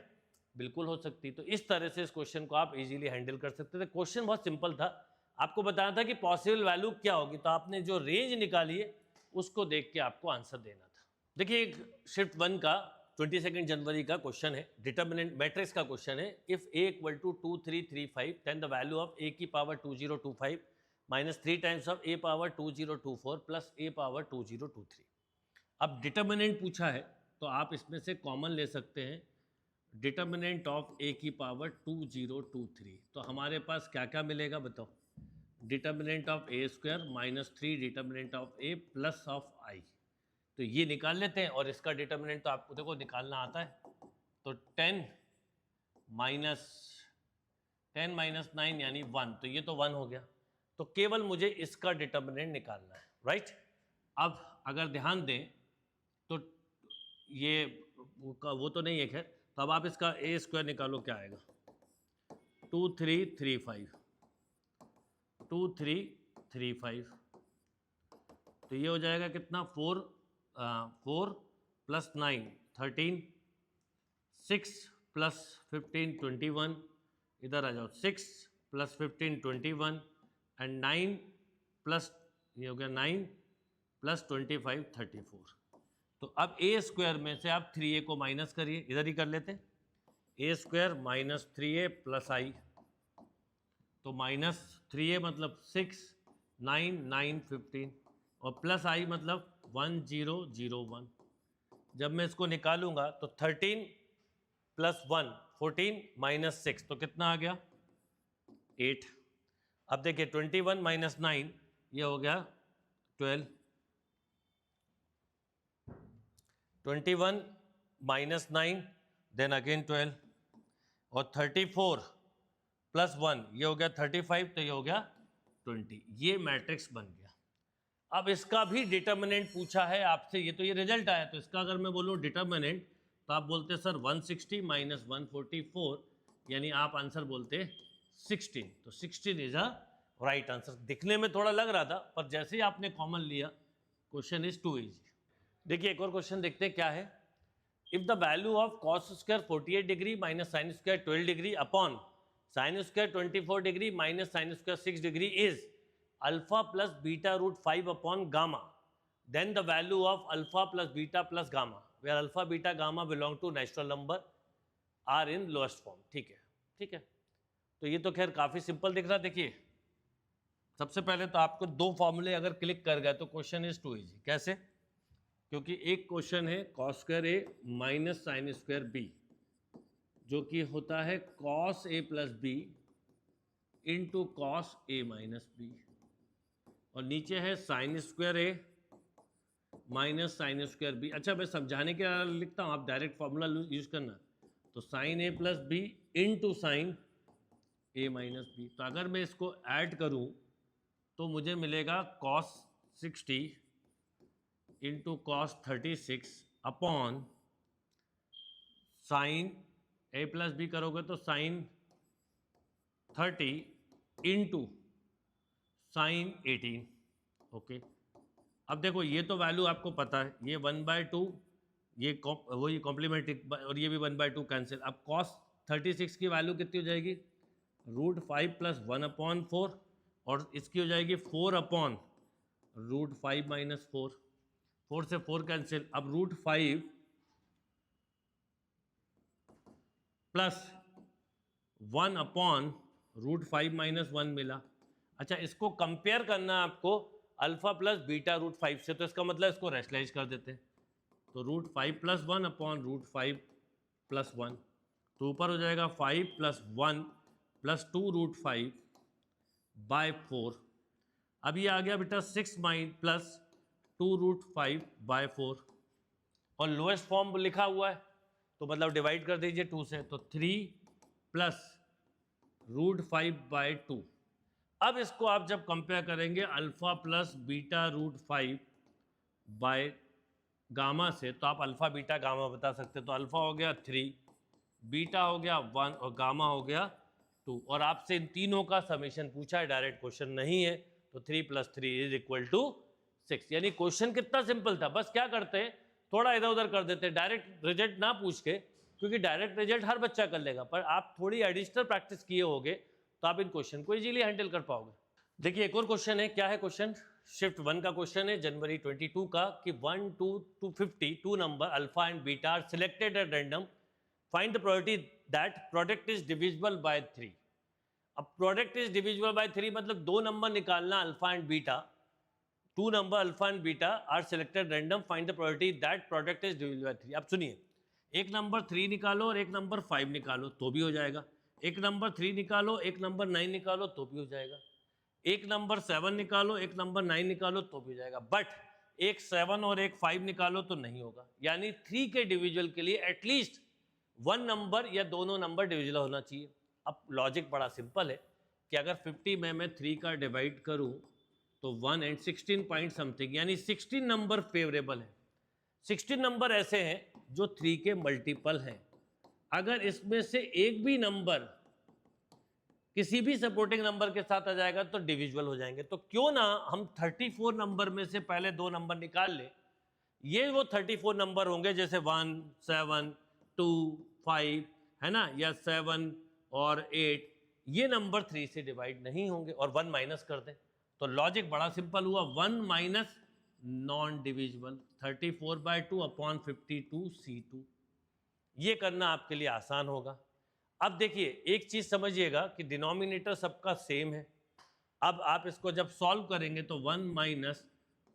बिल्कुल हो सकती है। तो इस तरह से इस क्वेश्चन को आप इजीली हैंडल कर सकते थे। क्वेश्चन बहुत सिंपल था, आपको बताना था कि पॉसिबल वैल्यू क्या होगी, तो आपने जो रेंज निकाली है उसको देख के आपको आंसर देना था। देखिए एक शिफ्ट 1 का 22 जनवरी का क्वेश्चन है, डिटर्मिनेंट मैट्रिक्स का क्वेश्चन है। If a = 2 3 3 5 then the value of a की power 2025 -3 times of a power 2024 plus a power 2023। अब डिटर्मिनेंट पूछा है तो आप इसमें से कॉमन ले सकते हैं डिटर्मिनेंट ऑफ a की पावर 2023। तो हमारे पास क्या क्या मिलेगा बताओ। Determinant of a square -3 determinant of a plus of i, तो ये निकाल लेते हैं। और इसका डिटर्मिनेंट तो आपको देखो निकालना आता है, तो 10 माइनस 9 यानी 1, तो ये तो 1 हो गया। तो केवल मुझे इसका डिटर्मिनेंट निकालना है, राइट। अब अगर ध्यान दें तो ये वो तो नहीं है खैर, तो अब आप इसका a स्क्वायर निकालो, क्या आएगा 2335, तो ये हो जाएगा कितना 4 प्लस 9 13, 6 प्लस 15 21, इधर आ जाओ 6 प्लस 15 21 एंड 9 प्लस ये हो गया 9 प्लस 25 34। तो अब a स्क्वायर में से आप 3a को माइनस करिए, इधर ही कर लेते हैं। a square minus 3a plus i, तो माइनस 3a मतलब 6 9 9 15 और प्लस i मतलब 1001। जब मैं इसको निकालूंगा तो 13 प्लस 1 14 माइनस 6, तो कितना आ गया 8। अब देखिए 21 माइनस 9 ये हो गया 12, 21 माइनस 9 देन अगेन 12 और 34 प्लस 1 ये हो गया 35, तो ये हो गया 20। ये मैट्रिक्स बन गया। अब इसका भी डिटर्मिनेंट पूछा है आपसे, ये तो ये रिजल्ट आया, तो इसका अगर मैं बोलूँ डिटर्मिनेंट तो आप बोलते सर 160 माइनस 144, यानी आप आंसर बोलते 16। तो 16 इज अ राइट आंसर। दिखने में थोड़ा लग रहा था, पर जैसे ही आपने कॉमन लिया क्वेश्चन इज टू इजी। देखिए एक और क्वेश्चन देखते हैं क्या है। If the value of cos square 48 degree minus sine square 12 degree upon sine square 24 degree minus sine square 6 degree is alpha plus beta root 5 upon gamma, then the value of alpha plus beta plus gamma where alpha beta gamma belong to natural number are in lowest form. ठीक है, ठीक है। तो ये तो खैर काफ़ी simple दिख रहा है। देखिए सबसे पहले तो आपको दो फॉर्मूले अगर क्लिक कर गए तो क्वेश्चन इज टू इजी। कैसे? क्योंकि एक क्वेश्चन है कॉस स्क्वायर ए माइनस साइन स्क्वायर बी, जो कि होता है cos A plus B into cos A minus B, और नीचे है साइन स्क्वायर ए माइनस साइन स्क्वायर बी। अच्छा मैं समझाने के लिए लिखता हूँ, आप डायरेक्ट फॉर्मूला यूज करना। तो sine A plus B into sine A minus B. तो अगर मैं इसको ऐड करूँ तो मुझे मिलेगा cos 60 into cos 36 upon sine A plus B करोगे तो साइन 30 इंटू साइन 18। ओके, अब देखो ये तो वैल्यू आपको पता है, ये 1/2 ये वही कॉम्प्लीमेंट्री, और ये भी 1/2 कैंसिल। अब कॉस 36 की वैल्यू कितनी हो जाएगी रूट 5 प्लस 1/4, और इसकी हो जाएगी 4 अपॉन रूट 5 माइनस 4, 4 से 4 कैंसिल। अब root 5 plus 1 upon root 5 minus 1 मिला। अच्छा इसको कंपेयर करना आपको अल्फा प्लस बीटा रूट 5 से, तो इसका मतलब इसको रैशनलाइज कर देते हैं। तो root 5 plus 1 upon root 5 plus 1, तो ऊपर हो जाएगा 5 प्लस 1 प्लस 2 रूट 5 बाय 4। अब ये आ गया बेटा 6 प्लस 2 रूट 5 बाय 4, और लोएस्ट फॉर्म लिखा हुआ है तो मतलब डिवाइड कर दीजिए 2 से, तो 3 प्लस रूट 5 बाय 2। अब इसको आप जब कंपेयर करेंगे alpha plus beta root 5 by gamma से, तो आप अल्फा बीटा गामा बता सकते हैं। तो अल्फा हो गया 3, बीटा हो गया 1 और गामा हो गया 2, और आपसे इन तीनों का समेशन पूछा है, डायरेक्ट क्वेश्चन नहीं है। तो 3 + 3 इज इक्वल टू 6। यानी क्वेश्चन कितना सिंपल था, बस क्या करते हैं थोड़ा इधर उधर कर देते हैं, डायरेक्ट रिजल्ट ना पूछ के, क्योंकि डायरेक्ट रिजल्ट हर बच्चा कर लेगा, पर आप थोड़ी एडिशनल प्रैक्टिस किए होगे तो आप इन क्वेश्चन को इजीली हैंडल कर पाओगे। देखिए एक और क्वेश्चन है, क्या है क्वेश्चन, शिफ्ट 1 का क्वेश्चन है जनवरी 22 का, कि 1 2 to 50 2 number alpha and beta are selected at random, find the probability that product is divisible by 3। अब प्रोडक्ट इज डिविजिबल बाय 3 मतलब दो नंबर निकालना alpha and beta, two number alpha and beta are selected random, find the probability that product is divisible by 3। अब सुनिए, एक number 3 निकालो और एक नंबर 5 निकालो तो भी हो जाएगा, एक नंबर 3 निकालो एक नंबर 9 निकालो तो भी हो जाएगा, एक नंबर 7 निकालो एक नंबर 9 निकालो तो भी हो जाएगा, बट एक 7 और एक 5 निकालो तो नहीं होगा। यानी 3 के डिविजुअल के लिए एटलीस्ट वन नंबर या दोनों नंबर डिविजिबल होना चाहिए। अब लॉजिक बड़ा सिंपल है कि अगर 50 में मैं 3 का डिवाइड करूं तो 1 एंड 16 पॉइंट समथिंग, यानी 16 नंबर फेवरेबल है। 16 नंबर ऐसे हैं जो 3 के मल्टीपल हैं। अगर इसमें से एक भी नंबर किसी भी सपोर्टिंग नंबर के साथ आ जाएगा तो डिविजिबल हो जाएंगे। तो क्यों ना हम 34 नंबर में से पहले दो नंबर निकाल ले, ये वो 34 नंबर होंगे जैसे 1, 7, 2, 5 है ना, या 7 और 8, ये नंबर 3 से डिवाइड नहीं होंगे और 1 माइनस कर दें। तो लॉजिक बड़ा सिंपल हुआ, 1 minus non divisible 34/2 upon 52C2। ये करना आपके लिए आसान होगा। अब देखिए एक चीज समझिएगा कि डिनोमिनेटर सबका सेम है। अब आप इसको जब सॉल्व करेंगे तो 1 minus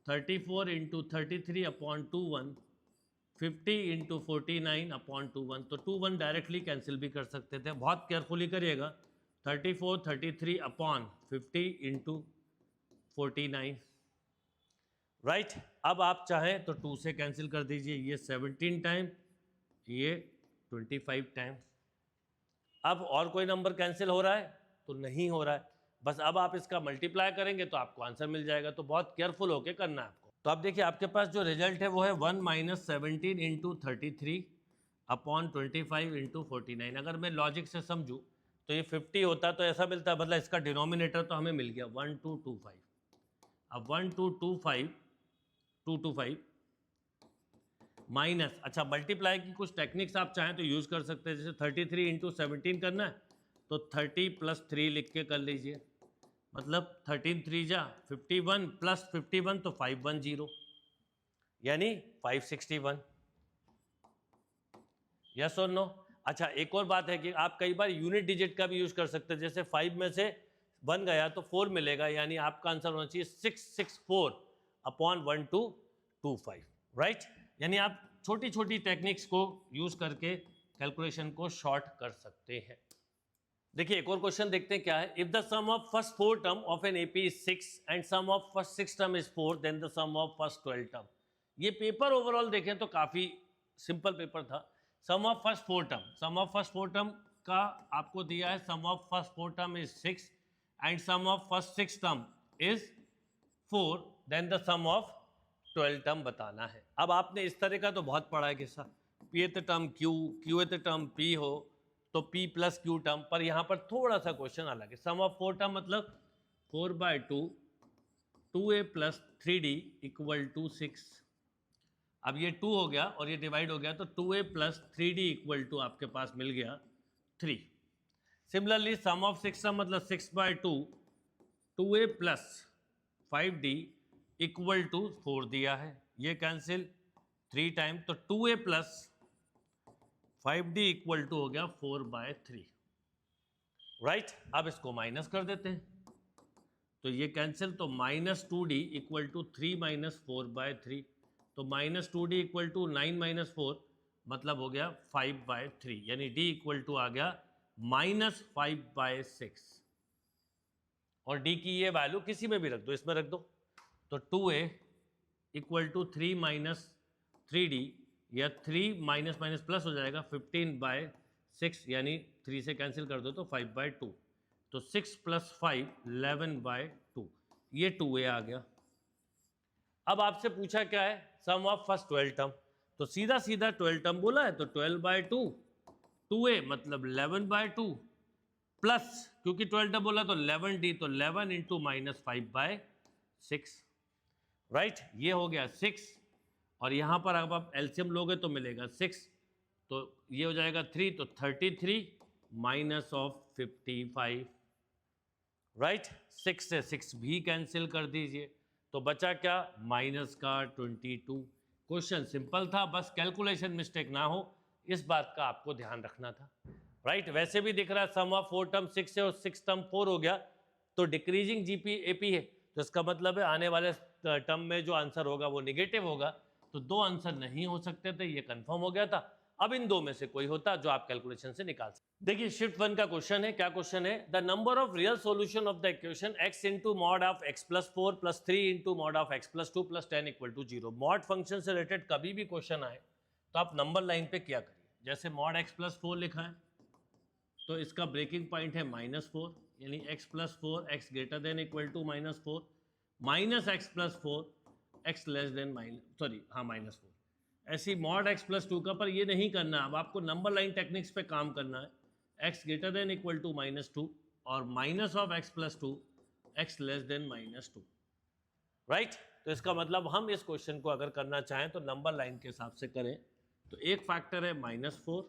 34 into 33 upon 21, 50 into 49 upon 21, तो 21 डायरेक्टली कैंसिल भी कर सकते थे। बहुत केयरफुली करिएगा, 34 33 अपॉन 50 इंटू 49, राइट। अब आप चाहें तो 2 से कैंसिल कर दीजिए, ये 17 टाइम, ये 25 टाइम। अब और कोई नंबर कैंसिल हो रहा है तो नहीं हो रहा है, बस अब आप इसका मल्टीप्लाई करेंगे तो आपको आंसर मिल जाएगा। तो बहुत केयरफुल होके करना है आपको। तो अब देखिए आपके पास जो रिजल्ट है वो है 1 माइनस 17 इंटू 33 अपॉन 25 इंटू 49। अगर मैं लॉजिक से समझूँ तो ये 50 होता तो ऐसा मिलता, मतलब इसका डिनोमिनेटर तो हमें मिल गया 1225। अब 225 माइनस, अच्छा मल्टीप्लाई की कुछ टेक्निक्स आप चाहें तो यूज़ कर सकते हैं। जैसे 33 इंटू 17 करना है तो 30 प्लस 3 लिख के कर लीजिए, मतलब 13 3 जा 51 प्लस 51 तो 510, यानी 561। यस और नो? अच्छा एक और बात है कि आप कई बार यूनिट डिजिट का भी यूज़ कर सकते हैं। जैसे 5 में से 1 गया तो 4 मिलेगा, यानी आपका आंसर होना चाहिए 664 अपॉन 1225, राइट। यानी आप छोटी छोटी टेक्निक्स को यूज करके कैलकुलेशन को शॉर्ट कर सकते हैं। देखिए एक और क्वेश्चन देखते हैं क्या है। If the sum of first 4 term of an AP is 6 and sum of first 6 term is 4, then the sum of first 12 term. ये पेपर ओवरऑल देखें तो काफी सिंपल पेपर था। Sum of first 4 term, sum of first 4 term का आपको दिया है, sum of first 4 term is 6 and sum of first 6 term is 4, then the sum of 12 term बताना है। अब आपने इस तरह का तो बहुत पढ़ा है किस्सा, P th term Q, Q th term P हो तो पी प्लस क्यू टर्म, पर यहाँ पर थोड़ा सा क्वेश्चन अलग है। सम ऑफ 4 टर्म मतलब 4/2 2a plus 3d equal to 6। अब ये 2 हो गया और ये डिवाइड हो गया तो 2a plus 3d equal to आपके पास मिल गया 3। सिमिलरली सम ऑफ 6 टर्म मतलब 6/2 2a plus 5d equal to 4 दिया है, ये कैंसिल 3 टाइम, तो 2a plus 5d equal to हो गया 4/3, राइट। अब इसको माइनस कर देते हैं तो ये कैंसिल, तो minus 2d equal to 3 minus 4/3, तो minus 2d equal to 9 minus 4 मतलब हो गया 5/3, यानी d इक्वल टू आ गया -5/6। और d की ये वैल्यू किसी में भी रख दो, इसमें रख दो, तो 2a equal to 3 minus 3d, या 3 माइनस माइनस प्लस हो जाएगा 15/6, यानी 3 से कैंसिल कर दो तो 5/2, तो 6 प्लस 5 11/2, ये 2a आ गया। अब आपसे पूछा क्या है, सम ऑफ फर्स्ट 12 टर्म, तो सीधा सीधा 12 टर्म बोला है तो 12/2, 2a मतलब 11/2 प्लस, क्योंकि 12 टर्म बोला तो 11d, तो 11 इंटू माइनस 5/6, राइट। ये हो गया 6, और यहाँ पर अब आप एलसीएम लोगे तो मिलेगा 6, तो ये हो जाएगा 3, तो 33 माइनस ऑफ 55, राइट। 6 से 6 भी कैंसिल कर दीजिए, तो बचा क्या, माइनस का 22। क्वेश्चन सिंपल था, बस कैलकुलेशन मिस्टेक ना हो इस बात का आपको ध्यान रखना था, राइट। वैसे भी दिख रहा है सम ऑफ 4 टर्म 6 है और 6 टर्म 4 हो गया, तो डिक्रीजिंग जीपी एपी है, तो इसका मतलब है आने वाले टर्म में जो आंसर होगा वो निगेटिव होगा, तो दो आंसर नहीं हो सकते थे, ये कंफर्म हो गया था। अब इन दो में से कोई होता जो आप कैलकुलेशन से निकाल सकते। देखिए शिफ्ट 1 का क्वेश्चन है, क्या क्वेश्चन है, the number of real solution of the equation x into mod of x plus 4 plus 3 into mod of x plus 2 plus 10 equal to 0। Mod function से रिलेटेड कभी भी क्वेश्चन आए तो आप नंबर लाइन पे क्या करिए, जैसे मॉड x प्लस 4 लिखा है तो इसका ब्रेकिंग पॉइंट है -4, यानी x plus 4 x greater than equal to -4 minus x plus 4 x less than -4। ऐसी मॉड x प्लस 2 का, पर ये नहीं करना, अब आपको नंबर लाइन टेक्निक्स पे काम करना है। x greater than equal to -2 और minus of x plus 2 x less than -2, right. तो इसका मतलब हम इस क्वेश्चन को अगर करना चाहें तो नंबर लाइन के हिसाब से करें, तो एक फैक्टर है -4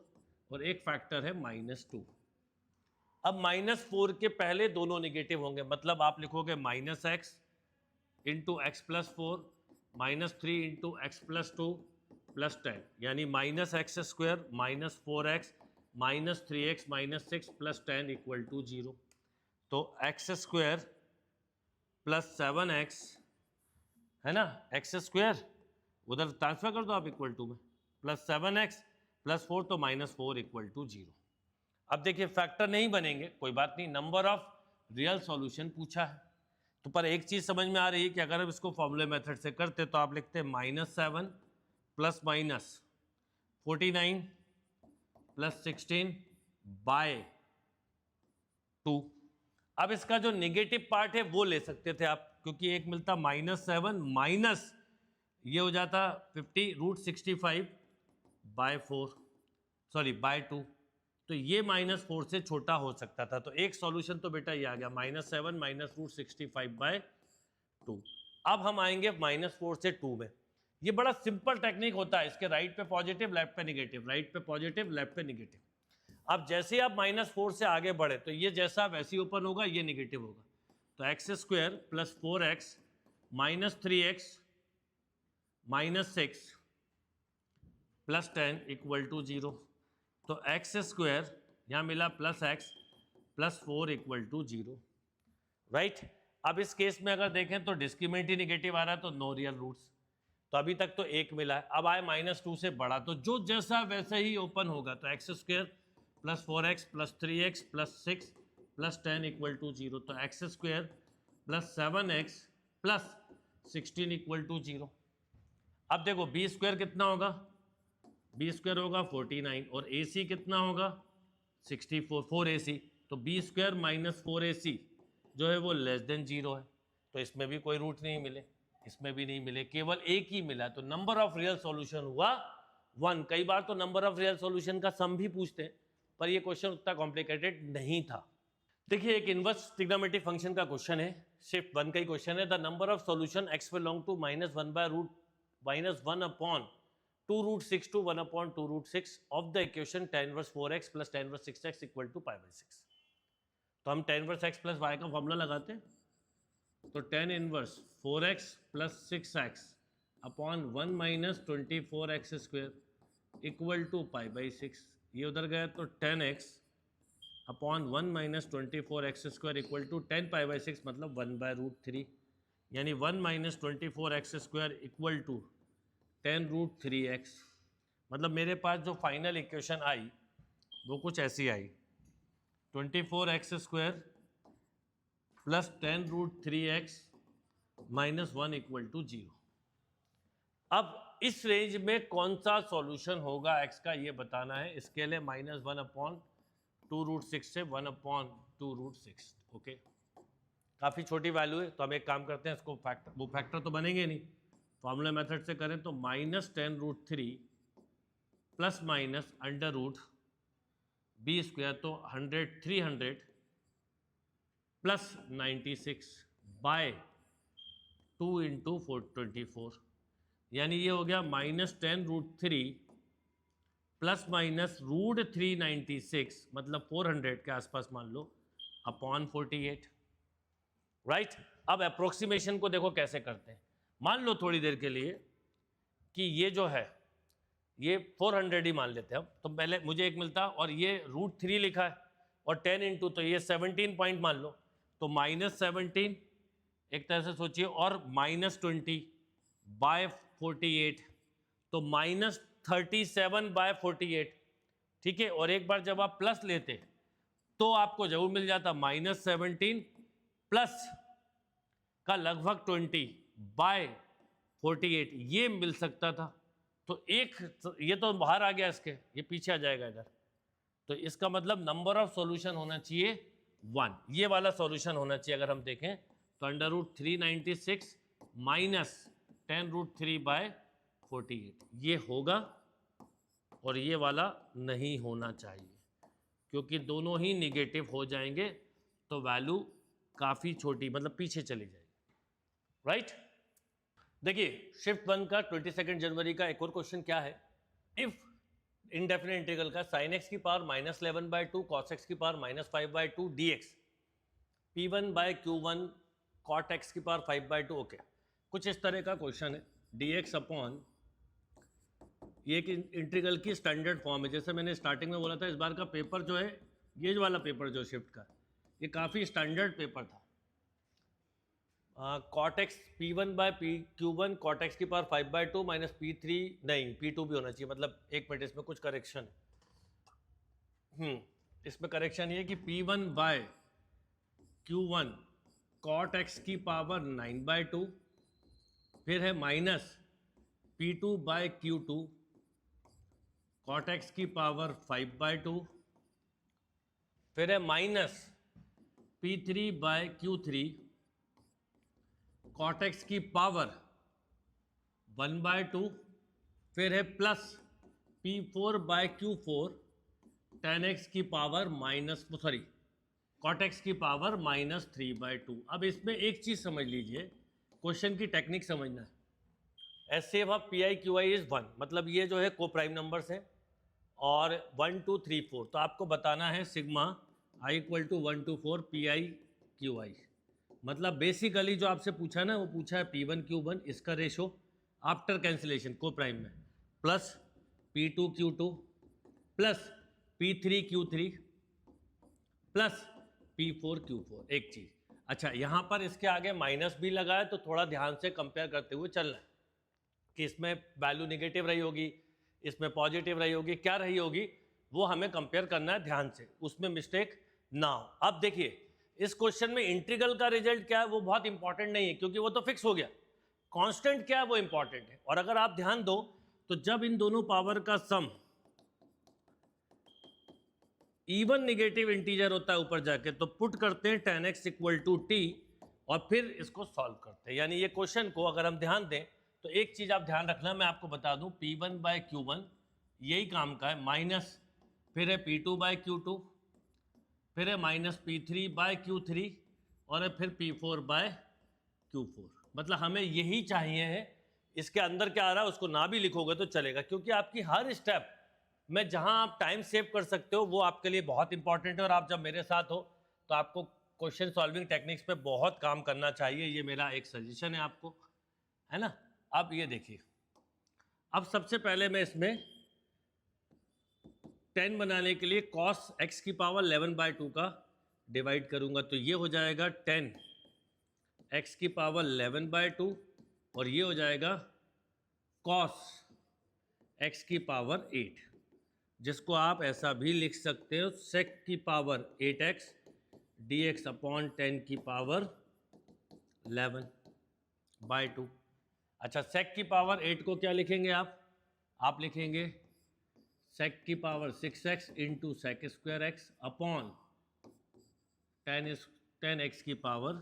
और एक फैक्टर है -2। अब -4 के पहले दोनों निगेटिव होंगे, मतलब आप लिखोगे -x into x plus 4 -3 into x plus 2 plus 10, यानी -x² -4x -3x -6 plus 10 equal to 0। तो x² प्लस 7x है ना, x² उधर ट्रांसफर कर दो आप इक्वल टू में, प्लस 7x प्लस 4 तो -4 इक्वल टू 0। अब देखिए फैक्टर नहीं बनेंगे, कोई बात नहीं, नंबर ऑफ रियल सॉल्यूशन पूछा है, तो पर एक चीज़ समझ में आ रही है कि अगर हम इसको फॉर्मूले मेथड से करते तो आप लिखते -7 प्लस माइनस 49 प्लस 16 बाय 2। अब इसका जो नेगेटिव पार्ट है वो ले सकते थे आप, क्योंकि एक मिलता -7 माइनस ये हो जाता 50√65 बाय 2, तो ये -4 से छोटा हो सकता था, तो एक सॉल्यूशन तो बेटा ये आ गया -7 माइनस √65 बाय 2। अब हम आएंगे -4 से 2 में, ये बड़ा सिंपल टेक्निक होता है, इसके राइट पे पॉजिटिव लेफ्ट पे निगेटिव, राइट पे पॉजिटिव लेफ्ट पे निगेटिव। अब जैसे ही आप -4 से आगे बढ़े तो ये जैसा वैसे ही ओपन होगा, ये निगेटिव होगा, तो x² plus 4x minus 3x minus 6 plus 10 equal to 0। तो x² यहाँ मिला plus x plus 4 equal to 0, right. अब इस केस में अगर देखें तो डिस्क्रिमिनेंट ही निगेटिव आ रहा है, तो नो रियल रूट्स, तो अभी तक तो 1 मिला है। अब आए -2 से बड़ा, तो जो जैसा वैसे ही ओपन होगा, तो x² plus 4x plus 3x plus 6 plus 10 equal to 0। तो x² plus 7x plus 16 equal to 0। अब देखो b² कितना होगा, b² होगा 49 और ac कितना होगा 64, 4ac, तो b² माइनस 4ac जो है वो लेस देन 0 है, तो इसमें भी कोई रूट नहीं मिले, इसमें भी नहीं मिले, केवल एक ही मिला, तो नंबर ऑफ रियल सॉल्यूशन हुआ 1। कई बार तो नंबर ऑफ रियल सॉल्यूशन का सम भी पूछते हैं, पर ये क्वेश्चन उतना कॉम्प्लिकेटेड नहीं था। देखिए एक इनवर्स ट्रिग्नोमेट्रिक फंक्शन का क्वेश्चन है, शिफ्ट 1 का ही क्वेश्चन है, the number of solution x belong to -1 upon 2√6 to 1/2√6 of the equation tan inverse 4x plus tan inverse 6x equal to π/6। तो हम tan inverse x plus y का formula लगाते हैं, तो tan inverse 4x plus 6x upon 1 minus 24x² equal to π/6, ये उधर गया तो 10x upon 1 minus 24x² equal to 10 π/6 मतलब 1/√3, यानी 1 minus 24x² equal to 10√3x। मतलब मेरे पास जो फाइनल इक्वेशन आई वो कुछ ऐसी आई, 24x² plus 10√3x minus 1 equal to 0। अब इस रेंज में कौन सा सॉल्यूशन होगा x का ये बताना है, इसके लिए -1/2√6 से 1/2√6, ओके। काफ़ी छोटी वैल्यू है, तो हम एक काम करते हैं, इसको फैक्टर तो बनेंगे नहीं, फॉर्मूला मेथड से करें तो -10√3 प्लस माइनस √b² तो 300 प्लस 96 बाय 2 इंटू 24, यानी ये हो गया -10√3 प्लस माइनस √396 मतलब 400 के आसपास मान लो अपॉन 48, राइट। अब अप्रोक्सीमेशन को देखो कैसे करते हैं, मान लो थोड़ी देर के लिए कि ये जो है ये 400 ही मान लेते हैं हम, तो पहले मुझे एक मिलता और ये √3 लिखा है और 10 इंटू तो ये 17 पॉइंट मान लो, तो -17 एक तरह से सोचिए और -20/48 तो -37/48, ठीक है। और एक बार जब आप प्लस लेते तो आपको जरूर मिल जाता -17 प्लस का लगभग 20/48 ये मिल सकता था। तो एक ये तो बाहर आ गया, इसके ये पीछे आ जाएगा इधर, तो इसका मतलब नंबर ऑफ सॉल्यूशन होना चाहिए 1, ये वाला सॉल्यूशन होना चाहिए। अगर हम देखें तो √396 माइनस 10√3/48 ये होगा और ये वाला नहीं होना चाहिए, क्योंकि दोनों ही निगेटिव हो जाएंगे तो वैल्यू काफ़ी छोटी मतलब पीछे चली जाएगी, राइट। देखिए शिफ्ट 1 का 22 जनवरी का एक और क्वेश्चन क्या है, इफ इनडेफिनेट इंटीग्रल का sin x की पावर -11/2 cos x की power -5/2 dx P1/Q1 cot x की पावर 5/2, ओके कुछ इस तरह का क्वेश्चन है। dx अपॉन ये एक इंटीग्रल की स्टैंडर्ड फॉर्म है, जैसे मैंने स्टार्टिंग में बोला था इस बार का पेपर जो है, ये वाला पेपर जो शिफ्ट का, ये काफ़ी स्टैंडर्ड पेपर था। cot x P1/Q1 cot x की पावर 5/2 माइनस P3 नहीं P2 भी होना चाहिए, मतलब एक मिनट इसमें कुछ करेक्शन है। इसमें करेक्शन ये कि P1/Q1 cot x की पावर 9/2 फिर है माइनस P2/Q2 cot x की पावर 5/2 फिर है माइनस P3/Q3 cot x की पावर 1/2 फिर है प्लस P4/Q4 tan x की पावर cot x की पावर -3/2। अब इसमें एक चीज़ समझ लीजिए, क्वेश्चन की टेक्निक समझना है। एस ऑफ PI/QI इज 1, मतलब ये जो है को प्राइम नंबर्स हैं और 1 2 3 4, तो आपको बताना है सिग्मा i = 1 to 4 PI/QI, मतलब बेसिकली जो आपसे पूछा ना वो पूछा है P1/Q1 इसका रेशो आफ्टर कैंसिलेशन को प्राइम में plus P2/Q2 plus P3/Q3 plus P4/Q4, एक चीज़। अच्छा यहाँ पर इसके आगे माइनस भी लगा है, तो थोड़ा ध्यान से कंपेयर करते हुए चलना है कि इसमें वैल्यू निगेटिव रही होगी, इसमें पॉजिटिव रही होगी, क्या रही होगी वो हमें कंपेयर करना है ध्यान से, उसमें मिस्टेक ना हो। अब देखिए इस क्वेश्चन में इंटीग्रल का रिजल्ट क्या है वो बहुत इंपॉर्टेंट नहीं है, क्योंकि वो तो फिक्स हो गया। कांस्टेंट क्या है वो इंपॉर्टेंट है। और अगर आप ध्यान दो तो जब इन दोनों पावर का सम इवन निगेटिव इंटीजर होता है ऊपर जाके, तो पुट करते हैं tan x = t और फिर इसको सॉल्व करते हैं। यानी ये क्वेश्चन को अगर हम ध्यान दें तो एक चीज आप ध्यान रखना, मैं आपको बता दूं P1/Q1 यही काम का है, माइनस फिर है P2/Q2 फिर है माइनस P3/Q3 और है फिर P4/Q4, मतलब हमें यही चाहिए है। इसके अंदर क्या आ रहा है उसको ना भी लिखोगे तो चलेगा, क्योंकि आपकी हर स्टेप में जहां आप टाइम सेव कर सकते हो वो आपके लिए बहुत इंपॉर्टेंट है। और आप जब मेरे साथ हो तो आपको क्वेश्चन सॉल्विंग टेक्निक्स पे बहुत काम करना चाहिए, ये मेरा एक सजेशन है आपको, है ना। अब ये देखिए, अब सबसे पहले मैं इसमें 10 बनाने के लिए cos x की पावर 11/2 का डिवाइड करूंगा, तो ये हो जाएगा 10 x की पावर 11/2 और ये हो जाएगा cos x की पावर 8, जिसको आप ऐसा भी लिख सकते हो sec की पावर 8x dx अपॉन 10 की पावर 11/2। अच्छा sec की पावर 8 को क्या लिखेंगे आप लिखेंगे sec की power 6x into sec² x upon 10x की पावर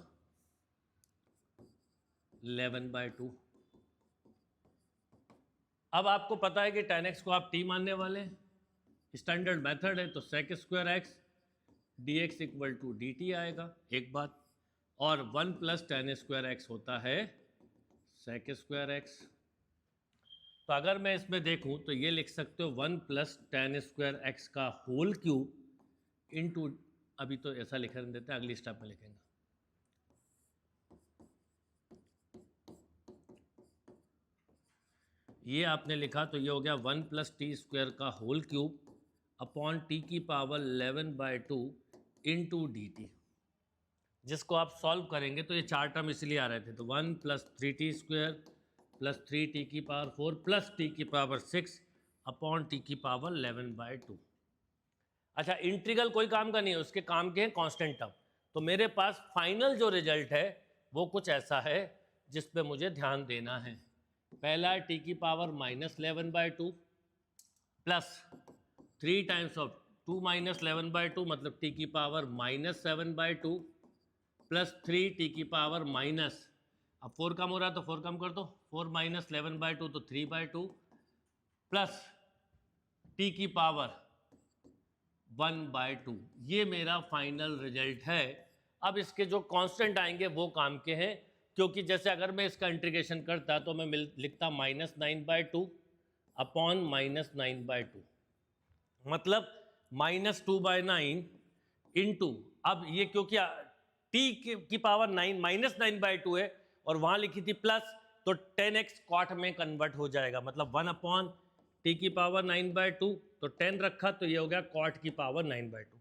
11/2। अब आपको पता है कि tan x को आप t मानने वाले हैं, स्टैंडर्ड मेथड है, तो sec² x dx = dt आएगा एक बात, और 1 + tan² x होता है sec² x। तो अगर मैं इसमें देखूं तो ये लिख सकते हो 1 + tan² x का होल क्यूब इंटू, अभी तो ऐसा लिखा देते हैं, अगली स्टेप में लिखेंगे। ये आपने लिखा तो ये हो गया 1 + t² का होल क्यूब अपॉन t की पावर 11/2 इंटू dt। जिसको आप सॉल्व करेंगे तो ये 4 टर्म इसलिए आ रहे थे, तो 1 + 3t² + 3t की पावर 4 + t की पावर 6 अपॉन t की पावर 11/2। अच्छा, इंटीग्रल कोई काम का नहीं है, उसके काम के हैं कांस्टेंट टर्म। तो मेरे पास फाइनल जो रिजल्ट है वो कुछ ऐसा है जिस पे मुझे ध्यान देना है। पहला t की पावर -11/2 प्लस 3 टाइम्स ऑफ 2 - 11/2 मतलब t की पावर -7/2 प्लस 3 t की पावर माइनस, अब 4 कम हो रहा है तो 4 कम कर दो, 4 - 11/2 तो 3/2 प्लस t की पावर 1/2। ये मेरा फाइनल रिजल्ट है। अब इसके जो कांस्टेंट आएंगे वो काम के हैं, क्योंकि जैसे अगर मैं इसका इंटीग्रेशन करता तो मैं लिखता -9/2 अपॉन -9/2 मतलब -2/9 इंटू, अब ये क्योंकि t की पावर 9 -9/2 है और वहाँ लिखी थी प्लस, तो 10x कॉट में कन्वर्ट हो जाएगा, मतलब 1 अपॉन t की पावर 9/2, तो 10 रखा तो ये हो गया कॉट की पावर 9/2।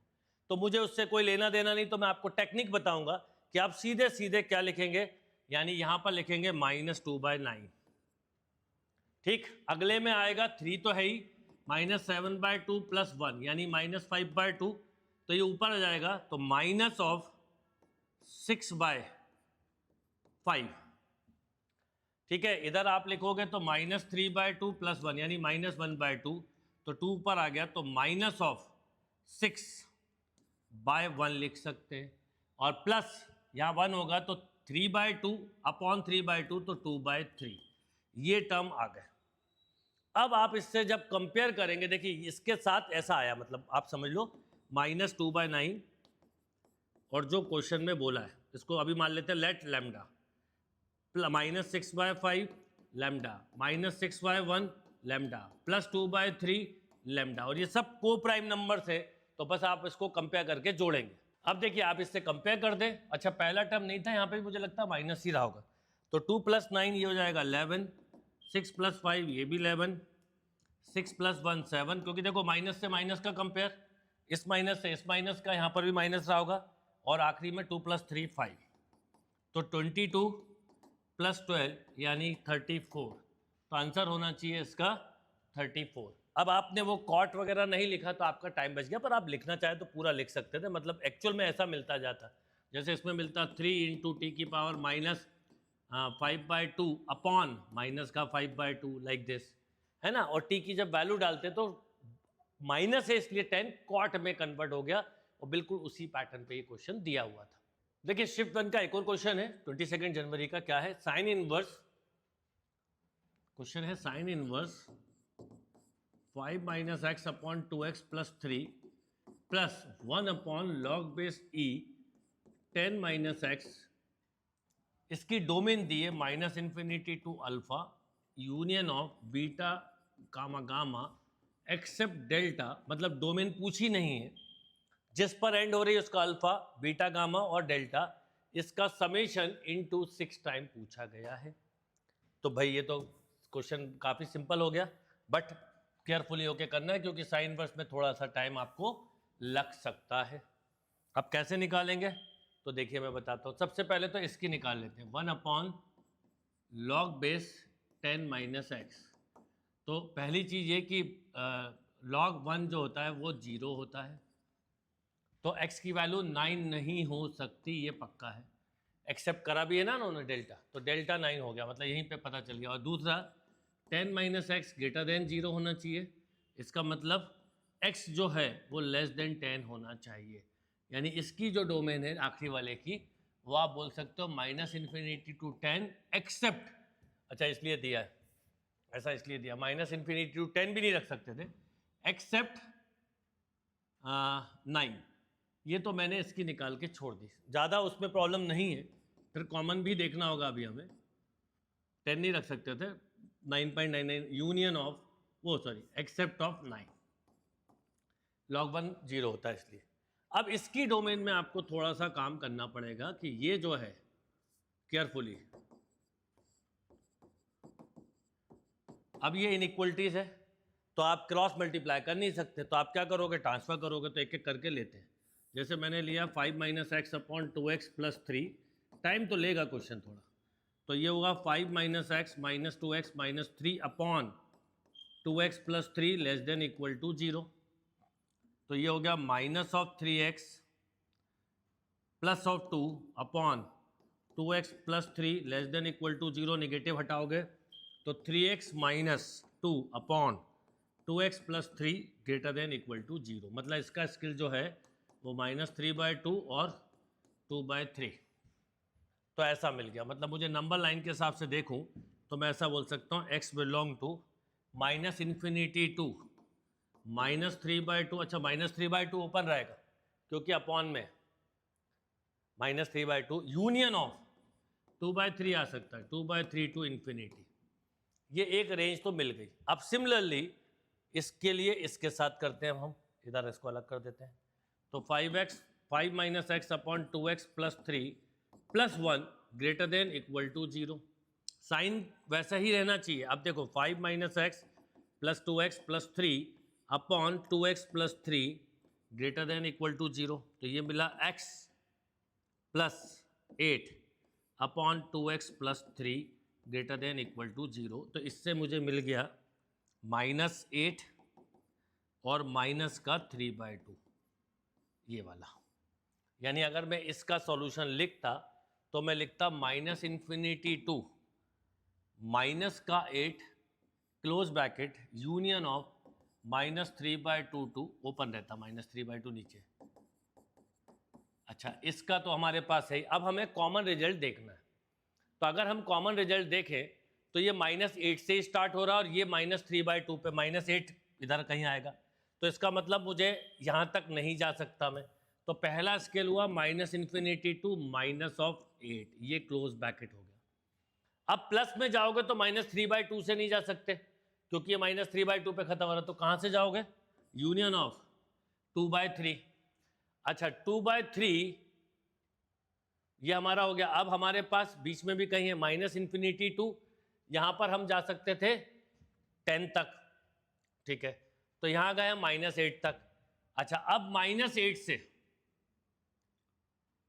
तो मुझे उससे कोई लेना देना नहीं, तो मैं आपको टेक्निक बताऊंगा कि आप सीधे सीधे क्या लिखेंगे, यानी यहाँ पर लिखेंगे -2/9। ठीक, अगले में आएगा 3 तो है ही, -7/2 + 1 यानी -5/2, तो ये ऊपर आ जाएगा तो -6/5। ठीक है, इधर आप लिखोगे तो -3/2 + 1 यानी -1/2, तो 2 ऊपर आ गया तो -6/1 लिख सकते हैं, और प्लस यहाँ 1 होगा तो 3/2 अपॉन 3/2 तो 2/3, ये टर्म आ गए। अब आप इससे जब कंपेयर करेंगे, देखिए इसके साथ ऐसा आया, मतलब आप समझ लो -2/9, और जो क्वेश्चन में बोला है इसको अभी मान लेते हैं let lambda, -6/5 lambda, -6/1 lambda, plus 2/3 lambda, और ये सब को प्राइम नंबर्स है, तो बस आप इसको कंपेयर करके जोड़ेंगे। अब देखिए आप इससे कंपेयर कर दें। अच्छा, पहला टर्म नहीं था, यहाँ पे मुझे लगता है माइनस ही रहा होगा, तो 2 + 9 ये हो जाएगा 11, 6 + 5 ये भी 11, 6 + 1 7, क्योंकि देखो माइनस से माइनस का कंपेयर, इस माइनस से इस माइनस का, यहाँ पर भी माइनस रहा होगा, और आखिरी में 2 + 3 5, तो 22 + 12 यानी 34, तो आंसर होना चाहिए इसका 34। अब आपने वो कॉट वगैरह नहीं लिखा तो आपका टाइम बच गया, पर आप लिखना चाहे तो पूरा लिख सकते थे, मतलब एक्चुअल में ऐसा मिलता जाता, जैसे इसमें मिलता 3 × t की पावर -5/2 अपॉन माइनस का 5/2 लाइक दिस, है ना, और t की जब वैल्यू डालते तो माइनस है इसलिए 10 कॉट में कन्वर्ट हो गया, और बिल्कुल उसी पैटर्न पे ये क्वेश्चन दिया हुआ था। देखिए शिफ्ट 1 का एक और क्वेश्चन है 22 जनवरी का, क्या है, साइन इनवर्स, क्वेश्चन है sine inverse 5 - x upon 2x + 3 plus 1 upon log base e 10 - x, इसकी डोमेन दी है -∞ to alpha union of beta gamma gamma except delta, मतलब डोमेन पूछी नहीं है, जिस पर एंड हो रही है उसका अल्फा बीटा गामा और डेल्टा, इसका समेशन इनटू 6 टाइम पूछा गया है। तो भाई ये तो क्वेश्चन काफ़ी सिंपल हो गया, बट केयरफुली होके करना है, क्योंकि साइन इनवर्स में थोड़ा सा टाइम आपको लग सकता है। अब कैसे निकालेंगे, तो देखिए मैं बताता हूँ। सबसे पहले तो इसकी निकाल लेते हैं, 1 अपॉन लॉग बेस 10 - x। तो पहली चीज़ ये कि लॉग 1 जो होता है वो 0 होता है, तो x की वैल्यू 9 नहीं हो सकती, ये पक्का है, एक्सेप्ट करा भी है ना उन्होंने डेल्टा, तो डेल्टा 9 हो गया, मतलब यहीं पे पता चल गया। और दूसरा 10 - x ग्रेटर देन 0 होना चाहिए, इसका मतलब x जो है वो लेस देन 10 होना चाहिए, यानी इसकी जो डोमेन है आखिरी वाले की, वो आप बोल सकते हो -∞ टू 10 एक्सेप्ट, अच्छा इसलिए दिया है, ऐसा इसलिए दिया, -∞ टू 10 भी नहीं रख सकते थे, एक्सेप्ट 9, ये तो मैंने इसकी निकाल के छोड़ दी, ज़्यादा उसमें प्रॉब्लम नहीं है, फिर कॉमन भी देखना होगा, अभी हमें 10 नहीं रख सकते थे, 9.99 यूनियन ऑफ वो सॉरी एक्सेप्ट ऑफ 9, लॉग 1 0 होता है इसलिए। अब इसकी डोमेन में आपको थोड़ा सा काम करना पड़ेगा कि ये जो है केयरफुली अब ये इनइक्वलिटीज है तो आप क्रॉस मल्टीप्लाई कर नहीं सकते, तो आप क्या करोगे, ट्रांसफर करोगे। तो एक एक करके लेते हैं। जैसे मैंने लिया 5 minus x upon 2x plus 3, time तो लेगा क्वेश्चन थोड़ा, तो ये होगा 5 minus x minus 2x minus 3 upon 2x plus 3 less than equal to 0। तो ये हो गया minus of 3x plus of 2 upon 2x plus 3 less than equal to 0। Negative हटाओगे तो 3x minus 2 upon 2x plus 3 greater than equal to 0। मतलब इसका skill जो है वो -3/2 और 2/3। तो ऐसा मिल गया। मतलब मुझे नंबर लाइन के हिसाब से देखूं तो मैं ऐसा बोल सकता हूँ x बिलोंग टू -∞ टू -3/2। अच्छा, -3/2 ओपन रहेगा क्योंकि अपॉन में -3/2 यूनियन ऑफ 2/3 आ सकता है, 2/3 टू इन्फिनिटी। ये एक रेंज तो मिल गई। अब सिमिलरली इसके लिए इसके साथ करते हैं हम, इधर इसको अलग कर देते हैं। तो 5 minus x upon 2x plus 3 plus 1 greater than equal to 0। Sign वैसा ही रहना चाहिए। अब देखो 5 minus x plus 2x plus 3 upon 2x plus 3 greater than equal to 0। तो ये मिला x plus 8 upon 2x plus 3 greater than equal to 0। तो इससे मुझे मिल गया -8 और माइनस का 3/2, ये वाला। यानी अगर मैं इसका सॉल्यूशन लिखता तो मैं लिखता -∞ टू माइनस का 8 close bracket union of -3/2 to open रहता, -3/2 नीचे। अच्छा, इसका तो हमारे पास है। अब हमें कॉमन रिजल्ट देखना है। तो अगर हम कॉमन रिजल्ट देखें तो ये -8 से स्टार्ट हो रहा है और ये -3/2 पे -8 इधर कहीं आएगा। तो इसका मतलब मुझे यहाँ तक नहीं जा सकता मैं। तो पहला स्केल हुआ -∞ टू -8, ये क्लोज ब्रैकेट हो गया। अब प्लस में जाओगे तो -3/2 से नहीं जा सकते क्योंकि ये -3/2 पे खत्म हो रहा है। तो कहाँ से जाओगे, यूनियन ऑफ 2/3। अच्छा, 2/3 ये हमारा हो गया। अब हमारे पास बीच में भी कहीं है -∞ टू, यहां पर हम जा सकते थे 10 तक, ठीक है। तो यहां गए -8 तक। अच्छा, अब -8 से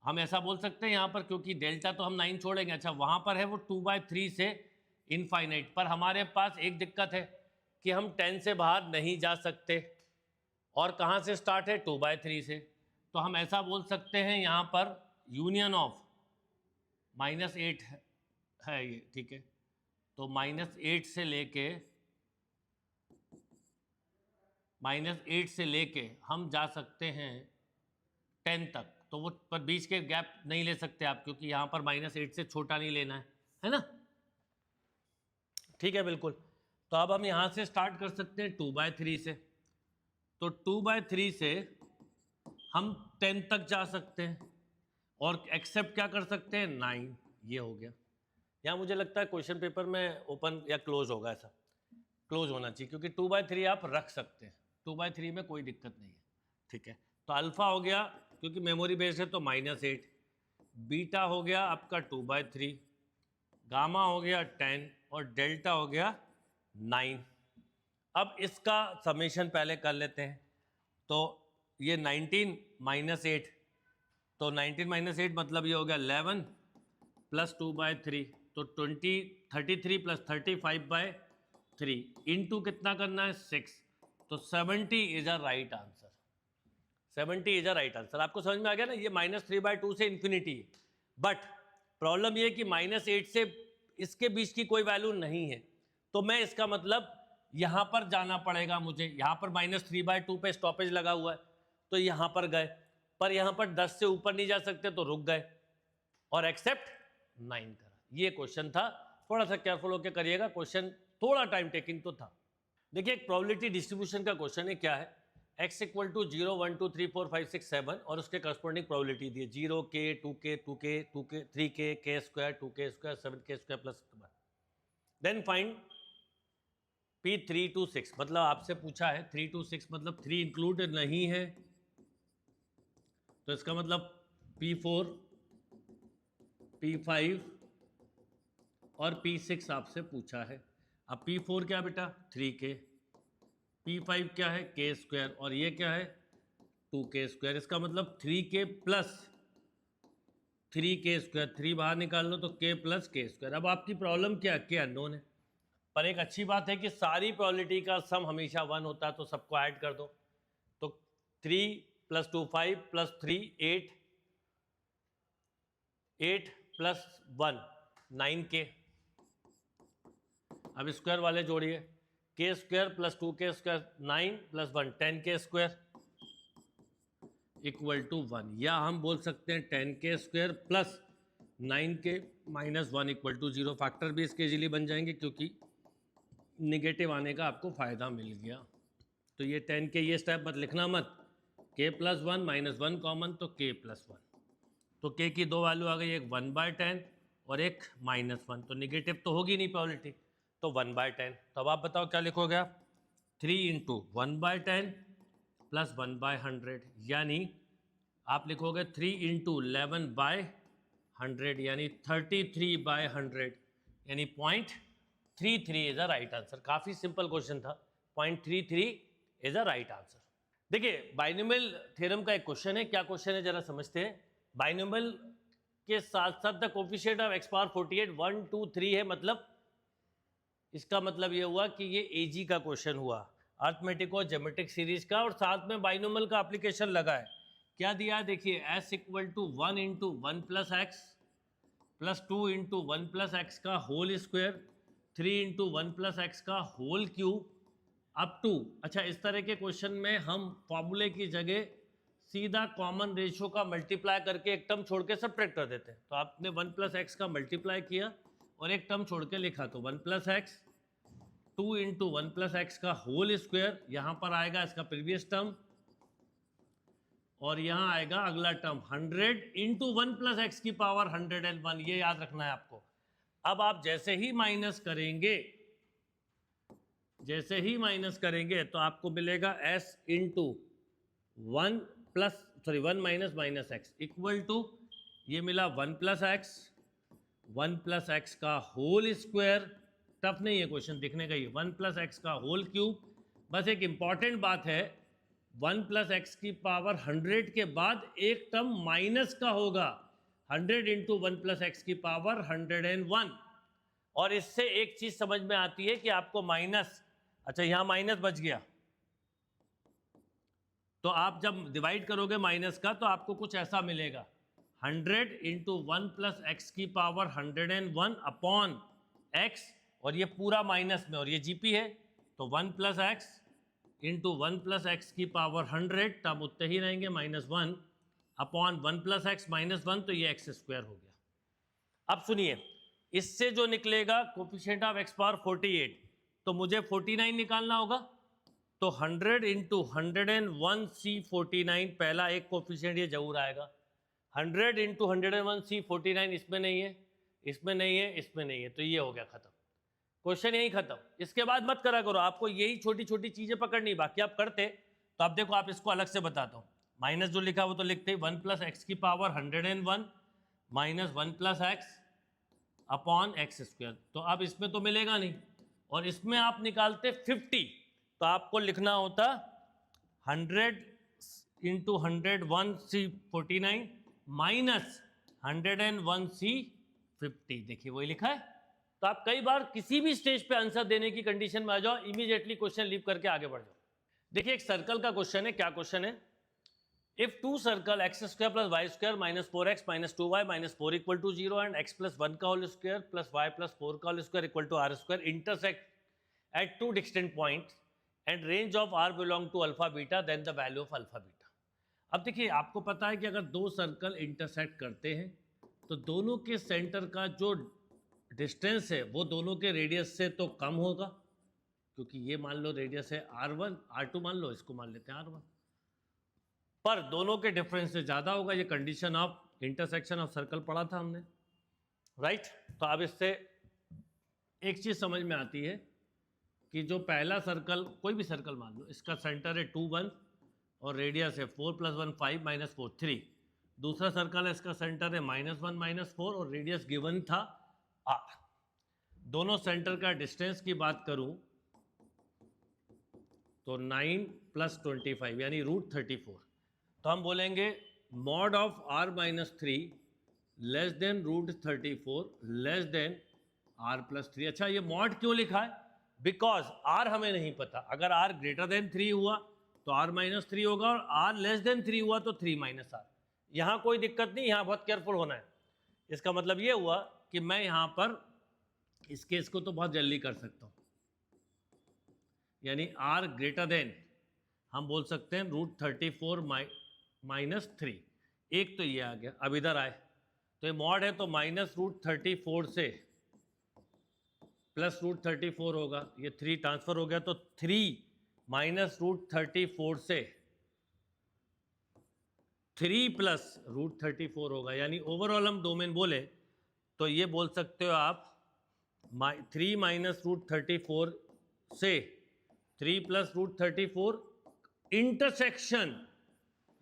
हम ऐसा बोल सकते हैं यहां पर, क्योंकि डेल्टा तो हम 9 छोड़ेंगे। अच्छा, वहां पर है वो 2/3 से इनफाइनाइट। पर हमारे पास एक दिक्कत है कि हम 10 से बाहर नहीं जा सकते। और कहां से स्टार्ट है, 2/3 से। तो हम ऐसा बोल सकते हैं यहां पर यूनियन ऑफ -8 है ये, ठीक है। तो -8 से लेके हम जा सकते हैं 10 तक। तो वो पर बीच के गैप नहीं ले सकते आप, क्योंकि यहाँ पर -8 से छोटा नहीं लेना है ना, ठीक है, बिल्कुल। तो अब हम यहाँ से स्टार्ट कर सकते हैं 2/3 से। तो 2/3 से हम 10 तक जा सकते हैं और एक्सेप्ट क्या कर सकते हैं, 9। ये हो गया। यहाँ मुझे लगता है क्वेश्चन पेपर में ओपन या क्लोज होगा, ऐसा क्लोज होना चाहिए, क्योंकि 2/3 आप रख सकते हैं। 2/3 में कोई दिक्कत नहीं है, ठीक है। तो अल्फा हो गया, क्योंकि मेमोरी बेस्ड है तो -8, बीटा हो गया आपका 2/3, गामा हो गया 10 और डेल्टा हो गया 9। अब इसका समेशन पहले कर लेते हैं। तो ये 19 -8, तो 19 -8 मतलब ये हो गया 11 प्लस 2/3, तो 33 प्लस 35/3 इनटू कितना करना है, 6। तो 70 is a right answer. 70 is a right answer. आपको समझ में आ गया ना, ये -3/2 से इन्फिनिटी है। बट प्रॉब्लम ये कि -8 से इसके बीच की कोई वैल्यू नहीं है। तो मैं इसका मतलब यहाँ पर जाना पड़ेगा मुझे। यहाँ पर -3/2 पे स्टॉपेज लगा हुआ है, तो यहाँ पर गए, पर यहाँ पर 10 से ऊपर नहीं जा सकते तो रुक गए और एक्सेप्ट 9 करा। ये क्वेश्चन था। थोड़ा सा केयरफुल होकर करिएगा, क्वेश्चन थोड़ा टाइम टेकिंग तो था। देखिए, एक प्रोबेबिलिटी डिस्ट्रीब्यूशन का क्वेश्चन है। क्या है, x इक्वल टू 0 1 2 3 4 5 6 7 और उसके करस्पॉन्डिंग प्रोबेबिलिटी दी है 0k 2k 2k 2k 3k k square 2k square 7k square plus 1। Then find P 3 to 6। मतलब आपसे पूछा है 3 to 6, मतलब 3 इंक्लूड नहीं है, तो इसका मतलब P4 P5 और P6 आपसे पूछा है। अब P4 क्या बेटा 3k, P5 क्या है k स्क्वायर और ये क्या है 2k स्क्वायर। इसका मतलब 3k प्लस 3k स्क्वायर, 3 बाहर निकाल लो तो k प्लस k स्क्वायर। अब आपकी प्रॉब्लम क्या है, k अननोन है, पर एक अच्छी बात है कि सारी प्रोबेबिलिटी का सम हमेशा 1 होता है, तो सबको ऐड कर दो। तो 3 + 2 5 + 3 8, 8 + 1 9k। अब स्क्वायर वाले जोड़िए, k square + 2k square 9 + 1 10k square = 1, या हम बोल सकते हैं 10k square plus 9k - 1 = 0। Factor भी इसके इजीली बन जाएंगे क्योंकि निगेटिव आने का आपको फ़ायदा मिल गया। तो ये 10k, ये स्टेप मत लिखना मत, k + 1 - 1 कॉमन तो k + 1। तो k की दो वैल्यू आ गई, एक 1/10 और एक -1, तो निगेटिव तो होगी नहीं प्रोबेबिलिटी, तो 1/10। तो अब आप बताओ क्या लिखोगे आप, 3 × 1/10 + 1/100, यानी आप लिखोगे 3 × 11/100 यानी 33/100, यानी 0.33 इज अ राइट आंसर। काफ़ी सिंपल क्वेश्चन था, 0.33 इज अ राइट आंसर। देखिए बाइनोमियल थ्योरम का एक क्वेश्चन है, क्या क्वेश्चन है जरा समझते हैं। बाइनोमियल के साथ साथ द कोफिशिएंट ऑफ x⁴48 1 2 3 है, मतलब इसका मतलब ये हुआ कि ये एजी का क्वेश्चन हुआ, अर्थमेटिक और ज्योमेट्रिक सीरीज का, और साथ में बाइनोमियल का एप्लीकेशन लगा है। क्या दिया है देखिए, s = 1 × 1 + x + 2 × 1 + x का होल स्क्वायर, 3 × 1 + x का होल क्यूब, अप टू। अच्छा, इस तरह के क्वेश्चन में हम फॉर्मूले की जगह सीधा कॉमन रेशियो का मल्टीप्लाई करके एक टर्म छोड़ के सब्ट्रैक्ट कर देते हैं। तो आपने 1 + x का मल्टीप्लाई किया और एक टर्म छोड़ के लिखा, तो 1 + x, 2 × 1 + x का होल स्क्वायर, यहाँ पर आएगा इसका प्रीवियस टर्म और यहाँ आएगा अगला टर्म 100 × 1 + x की पावर 101, ये याद रखना है आपको। अब आप जैसे ही माइनस करेंगे तो आपको मिलेगा s × 1 - x = ये मिला 1 + x, 1 + x का होल स्क्वायर, टफ नहीं है क्वेश्चन, दिखने का ही, 1 + x का होल क्यूब। बस एक इंपॉर्टेंट बात है, 1 + x की पावर 100 के बाद एक टर्म माइनस का होगा, 100 × 1 + x की पावर 101। और इससे एक चीज समझ में आती है कि आपको माइनस, अच्छा यहाँ माइनस बच गया, तो आप जब डिवाइड करोगे माइनस का तो आपको कुछ ऐसा मिलेगा, 100 × 1 + x की पावर 101 अपॉन x, और ये पूरा माइनस में, और ये जीपी है, तो 1 + x × 1 + x की पावर 100, टर्म उतने ही रहेंगे -1 अपॉन 1 + x -1, तो ये x² हो गया। अब सुनिए, इससे जो निकलेगा कोफिशिएंट ऑफ x⁴48, तो मुझे 49 निकालना होगा, तो 100 × 101c49 पहला एक कोफिशिएंट ये जरूर आएगा, 100 × 101c49 इसमें नहीं है, इसमें नहीं है, इसमें नहीं है, तो ये हो गया खत्म, क्वेश्चन यही खत्म। इसके बाद मत करा करो, आपको यही छोटी छोटी चीजें पकड़नी, बाकी आप करते। तो अब देखो, आप इसको अलग से बताता हूँ, माइनस जो लिखा वो तो लिखते ही, 1 + x की पावर 101 - 1 + x अपॉन x², तो अब इसमें तो मिलेगा नहीं, और इसमें आप निकालते 50, तो आपको लिखना होता 100 × 101c49 माइनस 101c50, देखिए वही लिखा है। तो आप कई बार किसी भी स्टेज पे आंसर देने की कंडीशन में आ जाओ, इमीडिएटली क्वेश्चन लीव करके आगे बढ़ जाओ। देखिए एक सर्कल का क्वेश्चन है, क्या क्वेश्चन है, if two circle x² + y² - 4x - 2y - 4 = 0 and x + 1 का होल स्क्वायर + y + 4 का whole square = r² intersect at two distant points and range of r belong to alpha beta, then the value of alpha beta। अब देखिए, आपको पता है कि अगर दो सर्कल इंटरसेक्ट करते हैं तो दोनों के सेंटर का जो डिस्टेंस है वो दोनों के रेडियस से तो कम होगा, क्योंकि ये मान लो रेडियस है r1, r2 मान लो, इसको मान लेते हैं r1, पर दोनों के डिफरेंस से ज़्यादा होगा। ये condition of intersection of circle पढ़ा था हमने, राइट। तो अब इससे एक चीज़ समझ में आती है कि जो पहला सर्कल, कोई भी सर्कल मान लो, इसका सेंटर है 2 1 और रेडियस है 4 + 1 5 - 4 3, दूसरा सर्कल है, इसका सेंटर है -1 - 4 और रेडियस गिवन था r। दोनों सेंटर का डिस्टेंस की बात करूं तो 9 + 25 यानी √34। तो हम बोलेंगे mod of r - 3 less then √34 less than r+3। अच्छा, ये मॉड क्यों लिखा है? बिकॉज r हमें नहीं पता। अगर r > 3 हुआ तो r - 3 होगा, और r लेस देन 3 हुआ तो 3 - r। यहाँ कोई दिक्कत नहीं, यहाँ बहुत केयरफुल होना है। इसका मतलब ये हुआ कि मैं यहाँ पर इस केस को तो बहुत जल्दी कर सकता हूँ, यानी r > हम बोल सकते हैं √34 - 3। एक तो ये आ गया। अब इधर आए तो ये मॉड है तो -√34 से +√34 होगा, ये 3 ट्रांसफर हो गया तो 3 - √34 से 3 + √34 होगा। यानी ओवरऑल हम डोमेन बोले तो ये बोल सकते हो आप 3 - √34 से 3 + √34 इंटरसेक्शन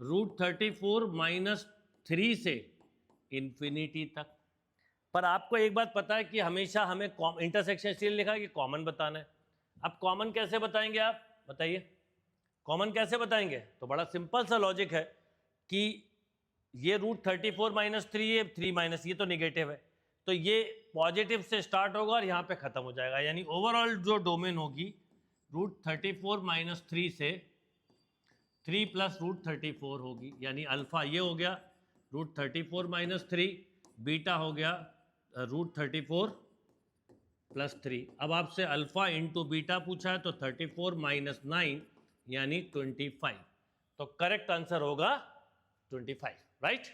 √34 - 3 से इन्फिनिटी तक। पर आपको एक बात पता है कि हमेशा हमें इंटरसेक्शन इसलिए लिखा है कि कॉमन बताना है। अब कॉमन कैसे बताएंगे आप बताइए? कॉमन कैसे बताएंगे? तो बड़ा सिंपल सा लॉजिक है कि ये √34 - 3, ये 3 - ये तो निगेटिव है, तो ये पॉजिटिव से स्टार्ट होगा और यहाँ पे ख़त्म हो जाएगा। यानी ओवरऑल जो डोमेन होगी √34 - 3 से 3 + √34 होगी। यानी अल्फ़ा ये हो गया √34 - 3, बीटा हो गया √34 + 3। अब आपसे अल्फ़ा इंटू बीटा पूछा है तो 34 - 9 यानी 25। तो करेक्ट आंसर होगा 25, राइट?